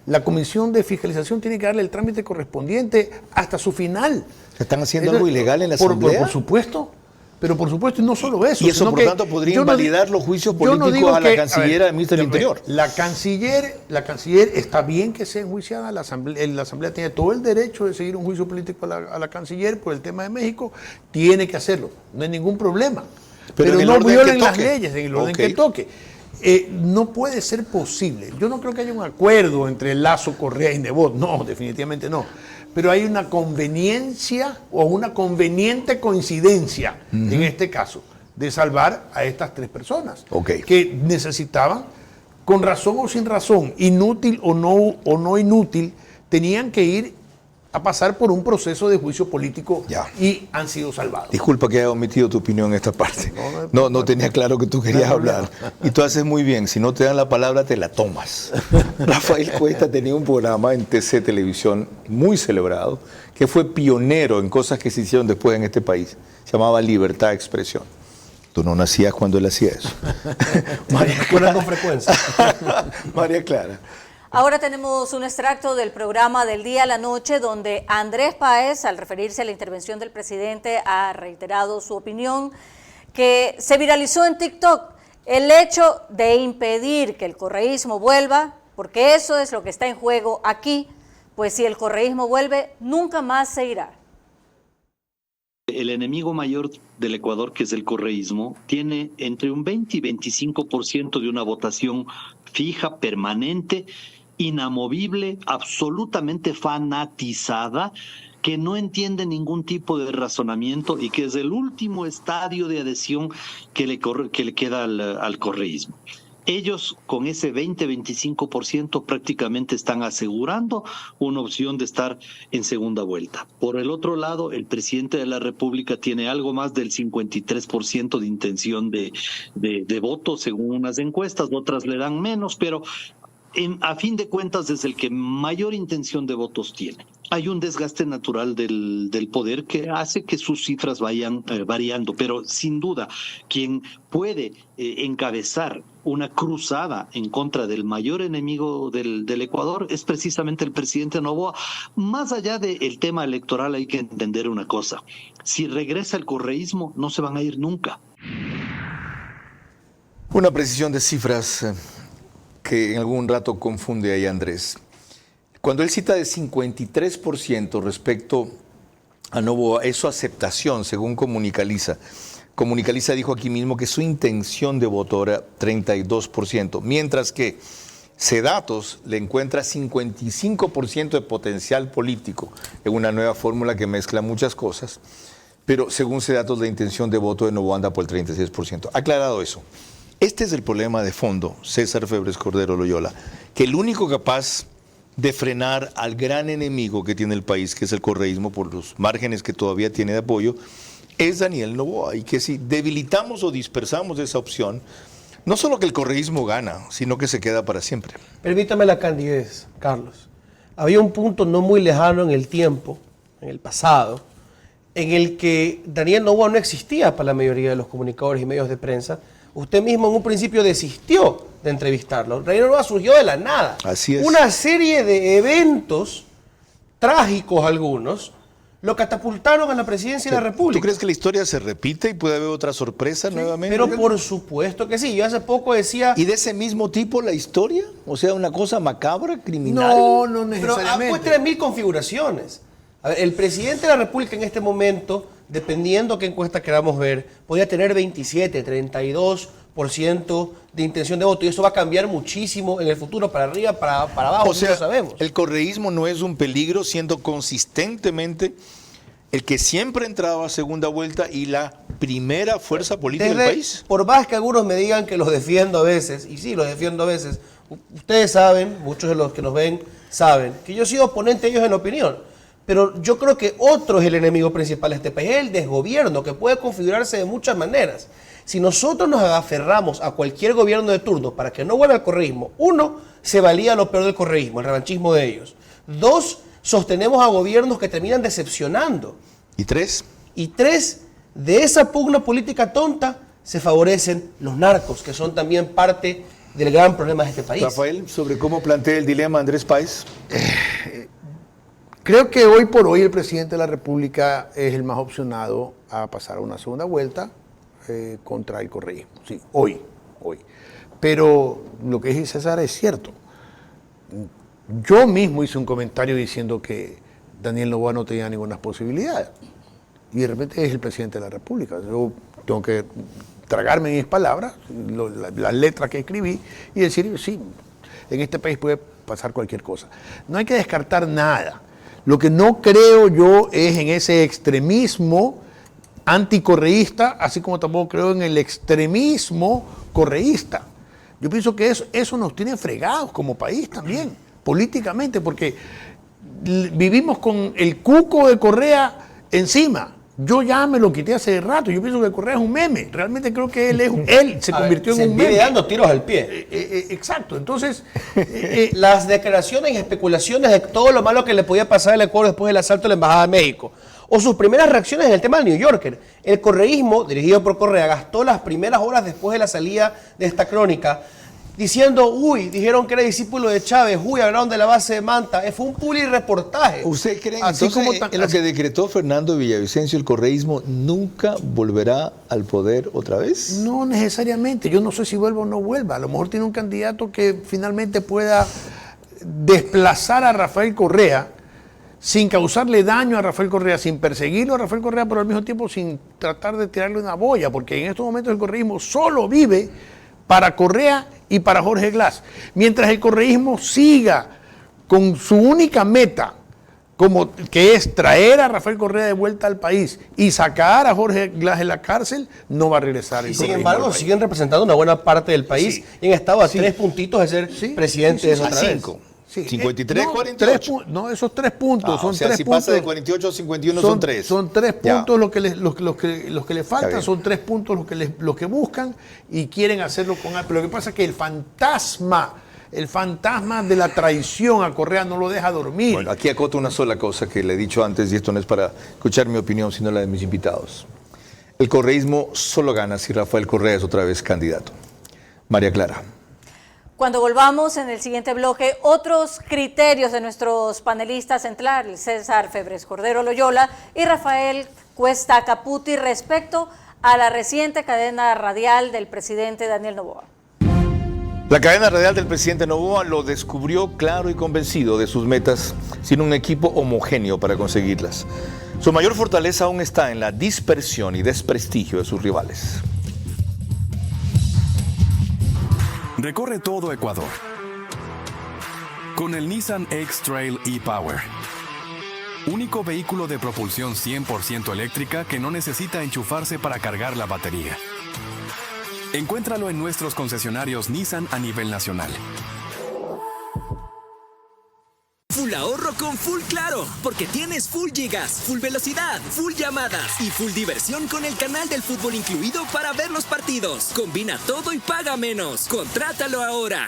la Comisión de Fiscalización tiene que darle el trámite correspondiente hasta su final.
¿Están haciendo algo ilegal en la Asamblea?
Por supuesto. Pero por supuesto, y no solo eso.
Y eso, por tanto, podría invalidar los juicios políticos a la canciller, al ministro del Interior.
La canciller está bien que sea enjuiciada. La Asamblea tiene todo el derecho de seguir un juicio político a la canciller por el tema de México. Tiene que hacerlo. No hay ningún problema. Pero no violen las leyes en el orden que toque. No puede ser posible. Yo no creo que haya un acuerdo entre Lazo, Correa y Nebot. No, definitivamente no. Pero hay una conveniencia o una conveniente coincidencia, en este caso, de salvar a estas tres personas que necesitaban, con razón o sin razón, inútil o no inútil, tenían que ir a pasar por un proceso de juicio político y han sido salvados.
Disculpa que haya omitido tu opinión en esta parte. No tenía claro que tú querías hablar. Y tú haces muy bien. Si no te dan la palabra, te la tomas. Rafael Cuesta tenía un programa en TC Televisión muy celebrado, que fue pionero en cosas que se hicieron después en este país. Se llamaba Libertad de Expresión. Tú no nacías cuando él hacía eso.
María Clara con frecuencia.
María Clara.
Ahora tenemos un extracto del programa del día a la noche donde Andrés Páez, al referirse a la intervención del presidente, ha reiterado su opinión que se viralizó en TikTok. El hecho de impedir que el correísmo vuelva, porque eso es lo que está en juego aquí, pues si el correísmo vuelve, nunca más se irá.
El enemigo mayor del Ecuador, que es el correísmo, tiene entre un 20 y 25% de una votación fija, permanente, inamovible, absolutamente fanatizada, que no entiende ningún tipo de razonamiento y que es el último estadio de adhesión que le queda al correísmo. Ellos con ese 20-25% prácticamente están asegurando una opción de estar en segunda vuelta. Por el otro lado, el presidente de la República tiene algo más del 53% de intención de voto según unas encuestas, otras le dan menos, pero a fin de cuentas es el que mayor intención de votos tiene. Hay un desgaste natural del poder que hace que sus cifras vayan variando, pero sin duda quien puede encabezar una cruzada en contra del mayor enemigo del Ecuador es precisamente el presidente Noboa. Más allá del tema electoral hay que entender una cosa: si regresa el correísmo no se van a ir nunca.
Una precisión de cifras que en algún rato confunde ahí Andrés. Cuando él cita de 53% respecto a Noboa, es su aceptación, según Comunicaliza. Comunicaliza dijo aquí mismo que su intención de voto era 32%, mientras que Sedatos le encuentra 55% de potencial político en una nueva fórmula que mezcla muchas cosas, pero según Sedatos la intención de voto de Noboa anda por el 36%. Aclarado eso. Este es el problema de fondo, César Febres Cordero Loyola, que el único capaz de frenar al gran enemigo que tiene el país, que es el correísmo, por los márgenes que todavía tiene de apoyo, es Daniel Noboa. Y que si debilitamos o dispersamos esa opción, no solo que el correísmo gana, sino que se queda para siempre.
Permítame la candidez, Carlos. Había un punto no muy lejano en el tiempo, en el pasado, en el que Daniel Noboa no existía para la mayoría de los comunicadores y medios de prensa. Usted mismo en un principio desistió de entrevistarlo. Daniel Noboa surgió de la nada.
Así es.
Una serie de eventos, trágicos algunos, lo catapultaron a la presidencia de la República.
¿Tú crees que la historia se repite y puede haber otra sorpresa nuevamente?
Pero por supuesto que sí. Yo hace poco decía...
¿Y de ese mismo tipo la historia? O sea, una cosa macabra, criminal.
No necesariamente.
Pero puede tener 1000 configuraciones. A ver, el presidente de la República en este momento, dependiendo qué encuesta queramos ver, podría tener 27, 32% de intención de voto. Y eso va a cambiar muchísimo en el futuro, para arriba, para abajo,
o sea,
no lo sabemos.
El correísmo no es un peligro, siendo consistentemente el que siempre entraba a segunda vuelta y la primera fuerza política del país.
Por más que algunos me digan que los defiendo a veces, y sí, los defiendo a veces, ustedes saben, muchos de los que nos ven saben, que yo he sido oponente de ellos en opinión. Pero yo creo que otro es el enemigo principal de este país, es el desgobierno, que puede configurarse de muchas maneras. Si nosotros nos aferramos a cualquier gobierno de turno para que no vuelva al correísmo, 1, se valía lo peor del correísmo, el revanchismo de ellos. 2, sostenemos a gobiernos que terminan decepcionando.
¿Y 3?
Y 3, de esa pugna política tonta se favorecen los narcos, que son también parte del gran problema de este país.
Rafael, sobre cómo plantea el dilema Andrés Páez.
Creo que hoy por hoy el presidente de la República es el más opcionado a pasar a una segunda vuelta contra el correísmo. Sí, hoy. Pero lo que dice César es cierto. Yo mismo hice un comentario diciendo que Daniel Noboa no tenía ninguna posibilidad. Y de repente es el presidente de la República. Yo tengo que tragarme mis palabras, las letras que escribí, y decir, sí, en este país puede pasar cualquier cosa. No hay que descartar nada. Lo que no creo yo es en ese extremismo anticorreísta, así como tampoco creo en el extremismo correísta. Yo pienso que eso nos tiene fregados como país también, políticamente, porque vivimos con el cuco de Correa encima. Yo ya me lo quité hace rato. Yo pienso que Correa es un meme. Realmente creo que él se convirtió en un meme.
Dando tiros al pie.
Exacto. Entonces,
las declaraciones y especulaciones de todo lo malo que le podía pasar al Ecuador después del asalto a la Embajada de México, o sus primeras reacciones en el tema del New Yorker. El correísmo, dirigido por Correa, gastó las primeras horas después de la salida de esta crónica diciendo, dijeron que era discípulo de Chávez, hablaron de la base de Manta, fue un publireportaje.
¿Usted cree en lo que decretó Fernando Villavicencio, el correísmo nunca volverá al poder otra vez?
No necesariamente, yo no sé si vuelva o no vuelva, a lo mejor tiene un candidato que finalmente pueda desplazar a Rafael Correa sin causarle daño a Rafael Correa, sin perseguirlo a Rafael Correa, pero al mismo tiempo sin tratar de tirarle una boya, porque en estos momentos el correísmo solo vive para Correa y para Jorge Glass. Mientras el correísmo siga con su única meta, como que es traer a Rafael Correa de vuelta al país y sacar a Jorge Glass de la cárcel, no va a regresar el
correísmo. Sin embargo, siguen representando una buena parte del país y han estado a 3 puntitos de ser presidentes otra vez.
5. Sí, 53, 48.
Esos 3 puntos son 3
si
puntos.
pasa de 48 a 51 son 3.
Son 3 puntos los que le faltan, son 3 puntos los que buscan y quieren hacerlo con él. Pero lo que pasa es que el fantasma de la traición a Correa no lo deja dormir.
Bueno, aquí acoto una sola cosa que le he dicho antes, y esto no es para escuchar mi opinión, sino la de mis invitados. El correísmo solo gana si Rafael Correa es otra vez candidato. María Clara.
Cuando volvamos en el siguiente bloque, otros criterios de nuestros panelistas centrales, César Febres Cordero Loyola y Rafael Cuesta Caputi, respecto a la reciente cadena radial del presidente Daniel Noboa.
La cadena radial del presidente Noboa lo descubrió claro y convencido de sus metas, sin un equipo homogéneo para conseguirlas. Su mayor fortaleza aún está en la dispersión y desprestigio de sus rivales.
Recorre todo Ecuador con el Nissan X-Trail e-Power. Único vehículo de propulsión 100% eléctrica que no necesita enchufarse para cargar la batería. Encuéntralo en nuestros concesionarios Nissan a nivel nacional.
Full ahorro con Full Claro, porque tienes full gigas, full velocidad, full llamadas y full diversión con el canal del fútbol incluido para ver los partidos. Combina todo y paga menos. Contrátalo ahora.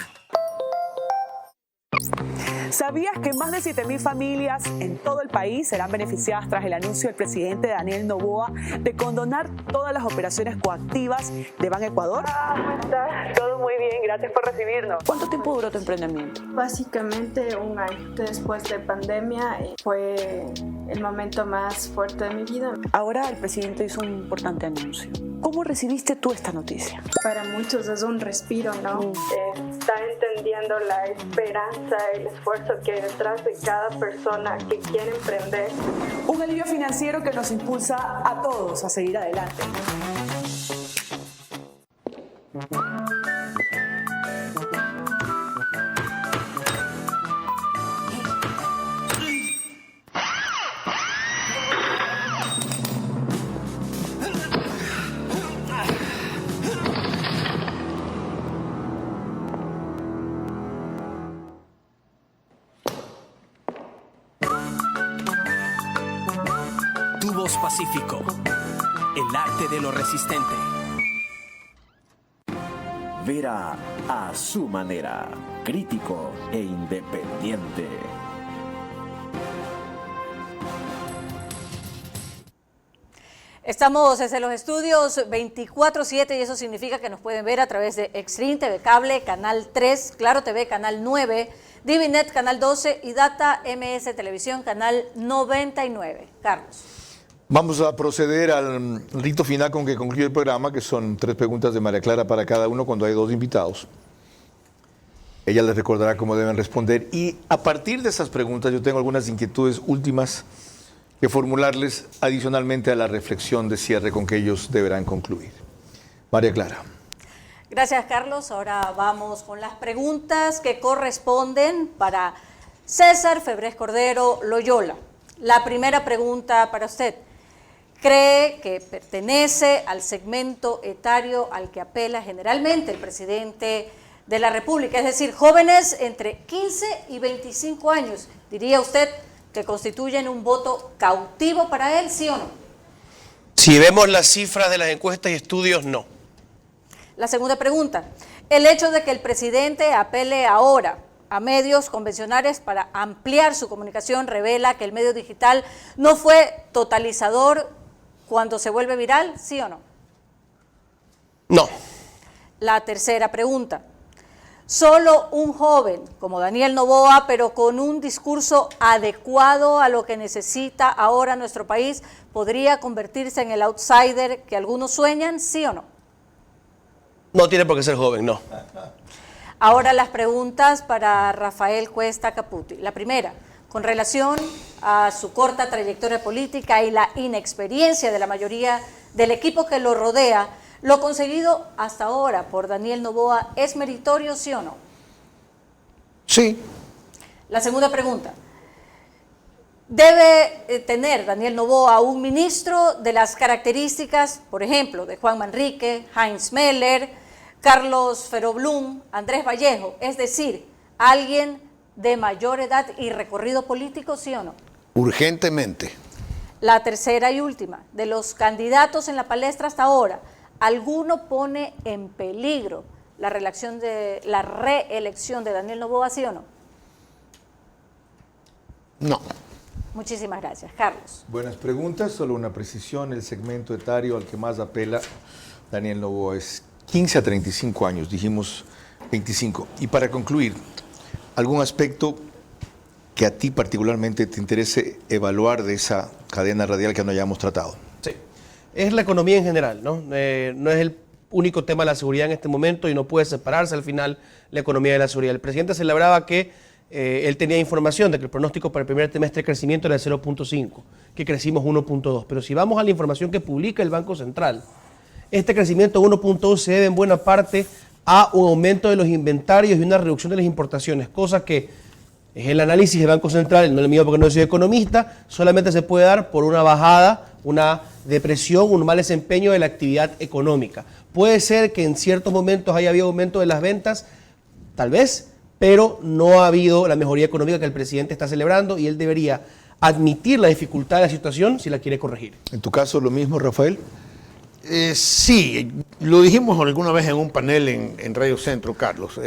¿Sabías que más de 7.000 familias en todo el país serán beneficiadas tras el anuncio del presidente Daniel Noboa de condonar todas las operaciones coactivas de Banecuador?
¿Cómo estás?
Todo muy bien, gracias por recibirnos. ¿Cuánto tiempo duró tu emprendimiento?
Básicamente un año. Después de pandemia fue el momento más fuerte de mi vida.
Ahora el presidente hizo un importante anuncio. ¿Cómo recibiste tú esta noticia?
Para muchos es un respiro, ¿no? Está entendiendo la esperanza y el esfuerzo que hay detrás de cada persona que quiere emprender.
Un alivio financiero que nos impulsa a todos a seguir adelante.
Tu voz Pacífico, el arte de lo resistente.
Vera a su manera, crítico e independiente.
Estamos desde los estudios 24/7 y eso significa que nos pueden ver a través de Extreme TV Cable, Canal 3, Claro TV, Canal 9, Divinet, Canal 12 y Data MS Televisión, Canal 99. Carlos.
Vamos a proceder al rito final con que concluye el programa, que son 3 preguntas de María Clara para cada uno cuando hay 2 invitados. Ella les recordará cómo deben responder y a partir de esas preguntas yo tengo algunas inquietudes últimas que formularles adicionalmente a la reflexión de cierre con que ellos deberán concluir. María Clara.
Gracias, Carlos. Ahora vamos con las preguntas que corresponden para César Febrés Cordero Loyola. La primera pregunta para usted. ¿Cree que pertenece al segmento etario al que apela generalmente el presidente de la República? Es decir, jóvenes entre 15 y 25 años. ¿Diría usted que constituyen un voto cautivo para él, sí o no?
Si vemos las cifras de las encuestas y estudios, no.
La segunda pregunta. El hecho de que el presidente apele ahora a medios convencionales para ampliar su comunicación revela que el medio digital no fue totalizador cuando se vuelve viral, ¿sí o no?
No.
La tercera pregunta. Solo un joven como Daniel Noboa, pero con un discurso adecuado a lo que necesita ahora nuestro país, ¿podría convertirse en el outsider que algunos sueñan, sí o no?
No tiene por qué ser joven, no.
Ahora las preguntas para Rafael Cuesta Caputi. La primera, con relación a su corta trayectoria política y la inexperiencia de la mayoría del equipo que lo rodea, ¿lo conseguido hasta ahora por Daniel Noboa es meritorio, sí o no?
Sí.
La segunda pregunta. ¿Debe tener Daniel Noboa un ministro de las características, por ejemplo, de Juan Manrique, Heinz Meller, Carlos Feroblum, Andrés Vallejo? Es decir, alguien de mayor edad y recorrido político, ¿sí o no?
Urgentemente.
La tercera y última. De los candidatos en la palestra hasta ahora, ¿alguno pone en peligro la reelección de Daniel Noboa, sí o no?
No.
Muchísimas gracias. Carlos.
Buenas preguntas, solo una precisión. El segmento etario al que más apela Daniel Noboa es 15 a 35 años, dijimos 25. Y para concluir, ¿algún aspecto que a ti particularmente te interese evaluar de esa cadena radial que no hayamos tratado?
Sí, es la economía en general, ¿no? No es el único tema de la seguridad en este momento y no puede separarse al final la economía de la seguridad. El presidente celebraba que él tenía información de que el pronóstico para el primer trimestre de crecimiento era de 0.5, que crecimos 1.2. Pero si vamos a la información que publica el Banco Central, este crecimiento 1.2 se debe en buena parte a un aumento de los inventarios y una reducción de las importaciones, cosa que es el análisis del Banco Central, no el mío porque no soy economista, solamente se puede dar por una bajada una depresión, un mal desempeño de la actividad económica. Puede ser que en ciertos momentos haya habido aumento de las ventas, tal vez, pero no ha habido la mejoría económica que el presidente está celebrando y él debería admitir la dificultad de la situación si la quiere corregir.
¿En tu caso lo mismo, Rafael?
Sí, lo dijimos alguna vez en un panel en Radio Centro, Carlos.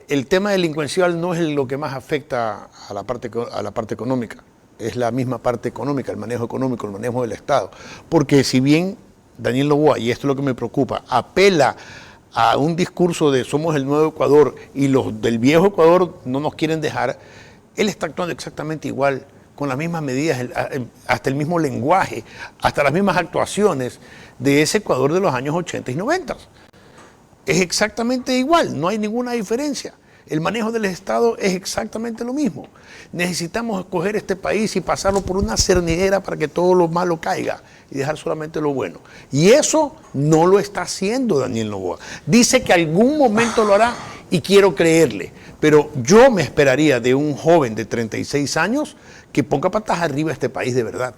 El tema delincuencial no es lo que más afecta a la parte económica, es la misma parte económica, el manejo económico, el manejo del Estado. Porque si bien Daniel Noboa, y esto es lo que me preocupa, apela a un discurso de somos el nuevo Ecuador y los del viejo Ecuador no nos quieren dejar, él está actuando exactamente igual, con las mismas medidas, hasta el mismo lenguaje, hasta las mismas actuaciones de ese Ecuador de los años 80 y 90. Es exactamente igual, no hay ninguna diferencia. El manejo del Estado es exactamente lo mismo. Necesitamos escoger este país y pasarlo por una cernidera para que todo lo malo caiga y dejar solamente lo bueno. Y eso no lo está haciendo Daniel Noboa. Dice que algún momento lo hará y quiero creerle, pero yo me esperaría de un joven de 36 años que ponga patas arriba a este país de verdad.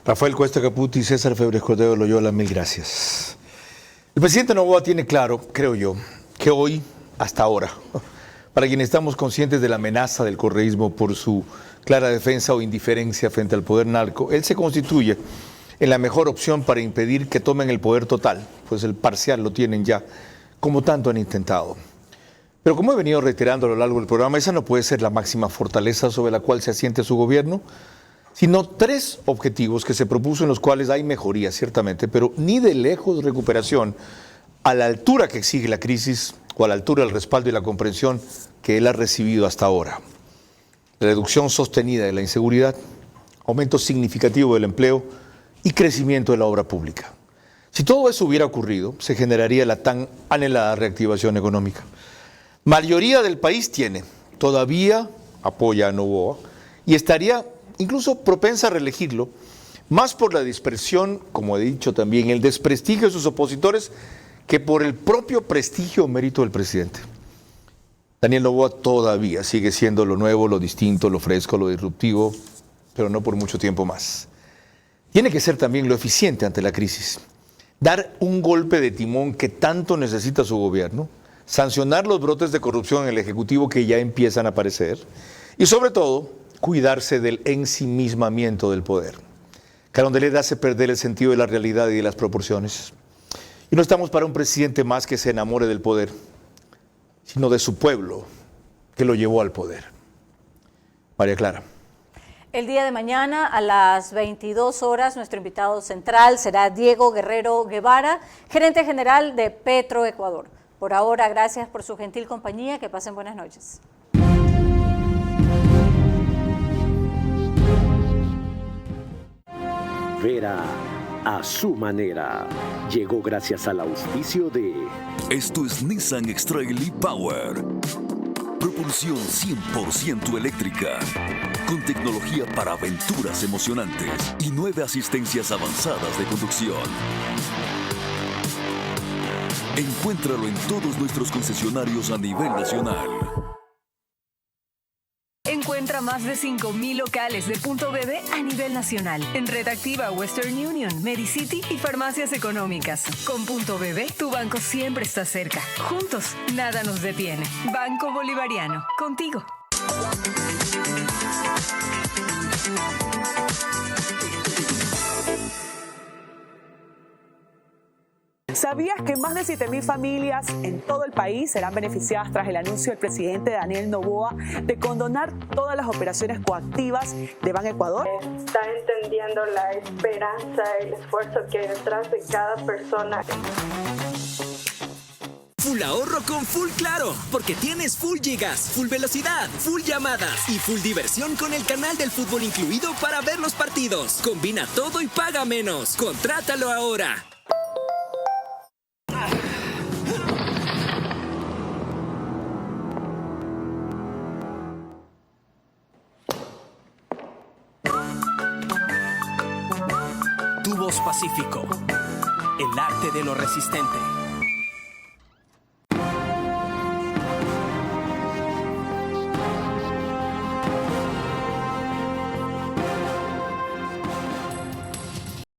Rafael Cuesta Caputi y César Febres Cordero Loyola, mil gracias. El presidente Noboa tiene claro, creo yo, que hoy, hasta ahora, para quienes estamos conscientes de la amenaza del correísmo por su clara defensa o indiferencia frente al poder narco, él se constituye en la mejor opción para impedir que tomen el poder total, pues el parcial lo tienen ya, como tanto han intentado. Pero como he venido reiterando a lo largo del programa, esa no puede ser la máxima fortaleza sobre la cual se asiente su gobierno, sino 3 objetivos que se propuso en los cuales hay mejoría, ciertamente, pero ni de lejos recuperación a la altura que exige la crisis o a la altura del respaldo y la comprensión que él ha recibido hasta ahora. Reducción sostenida de la inseguridad, aumento significativo del empleo y crecimiento de la obra pública. Si todo eso hubiera ocurrido, se generaría la tan anhelada reactivación económica. Mayoría del país todavía apoya a Noboa y estaría incluso propensa a reelegirlo, más por la dispersión, como he dicho también, el desprestigio de sus opositores, que por el propio prestigio o mérito del presidente. Daniel Noboa todavía sigue siendo lo nuevo, lo distinto, lo fresco, lo disruptivo, pero no por mucho tiempo más. Tiene que ser también lo eficiente ante la crisis, dar un golpe de timón que tanto necesita su gobierno, sancionar los brotes de corrupción en el Ejecutivo que ya empiezan a aparecer y sobre todo cuidarse del ensimismamiento del poder. Carondelet hace perder el sentido de la realidad y de las proporciones. Y no estamos para un presidente más que se enamore del poder, sino de su pueblo que lo llevó al poder. María Clara.
El día de mañana a las 22 horas nuestro invitado central será Diego Guerrero Guevara, gerente general de Petroecuador. Por ahora, gracias por su gentil compañía, que pasen buenas noches.
Vera a su manera. Llegó gracias al auspicio de...
Esto es Nissan X-Trail e-Power. Propulsión 100% eléctrica. Con tecnología para aventuras emocionantes y 9 asistencias avanzadas de conducción. Encuéntralo en todos nuestros concesionarios a nivel nacional.
Encuentra más de 5,000 locales de Punto BB a nivel nacional. En Red Activa, Western Union, Medicity y farmacias económicas. Con Punto BB, tu banco siempre está cerca. Juntos, nada nos detiene. Banco Bolivariano, contigo.
¿Sabías que más de 7,000 familias en todo el país serán beneficiadas tras el anuncio del presidente Daniel Noboa de condonar todas las operaciones coactivas de Banecuador?
Está entendiendo la esperanza y el esfuerzo que hay detrás de cada persona.
Full ahorro con Full Claro, porque tienes full gigas, full velocidad, full llamadas y full diversión con el canal del fútbol incluido para ver los partidos. Combina todo y paga menos. Contrátalo ahora.
Tu voz Pacífico, el arte de lo resistente.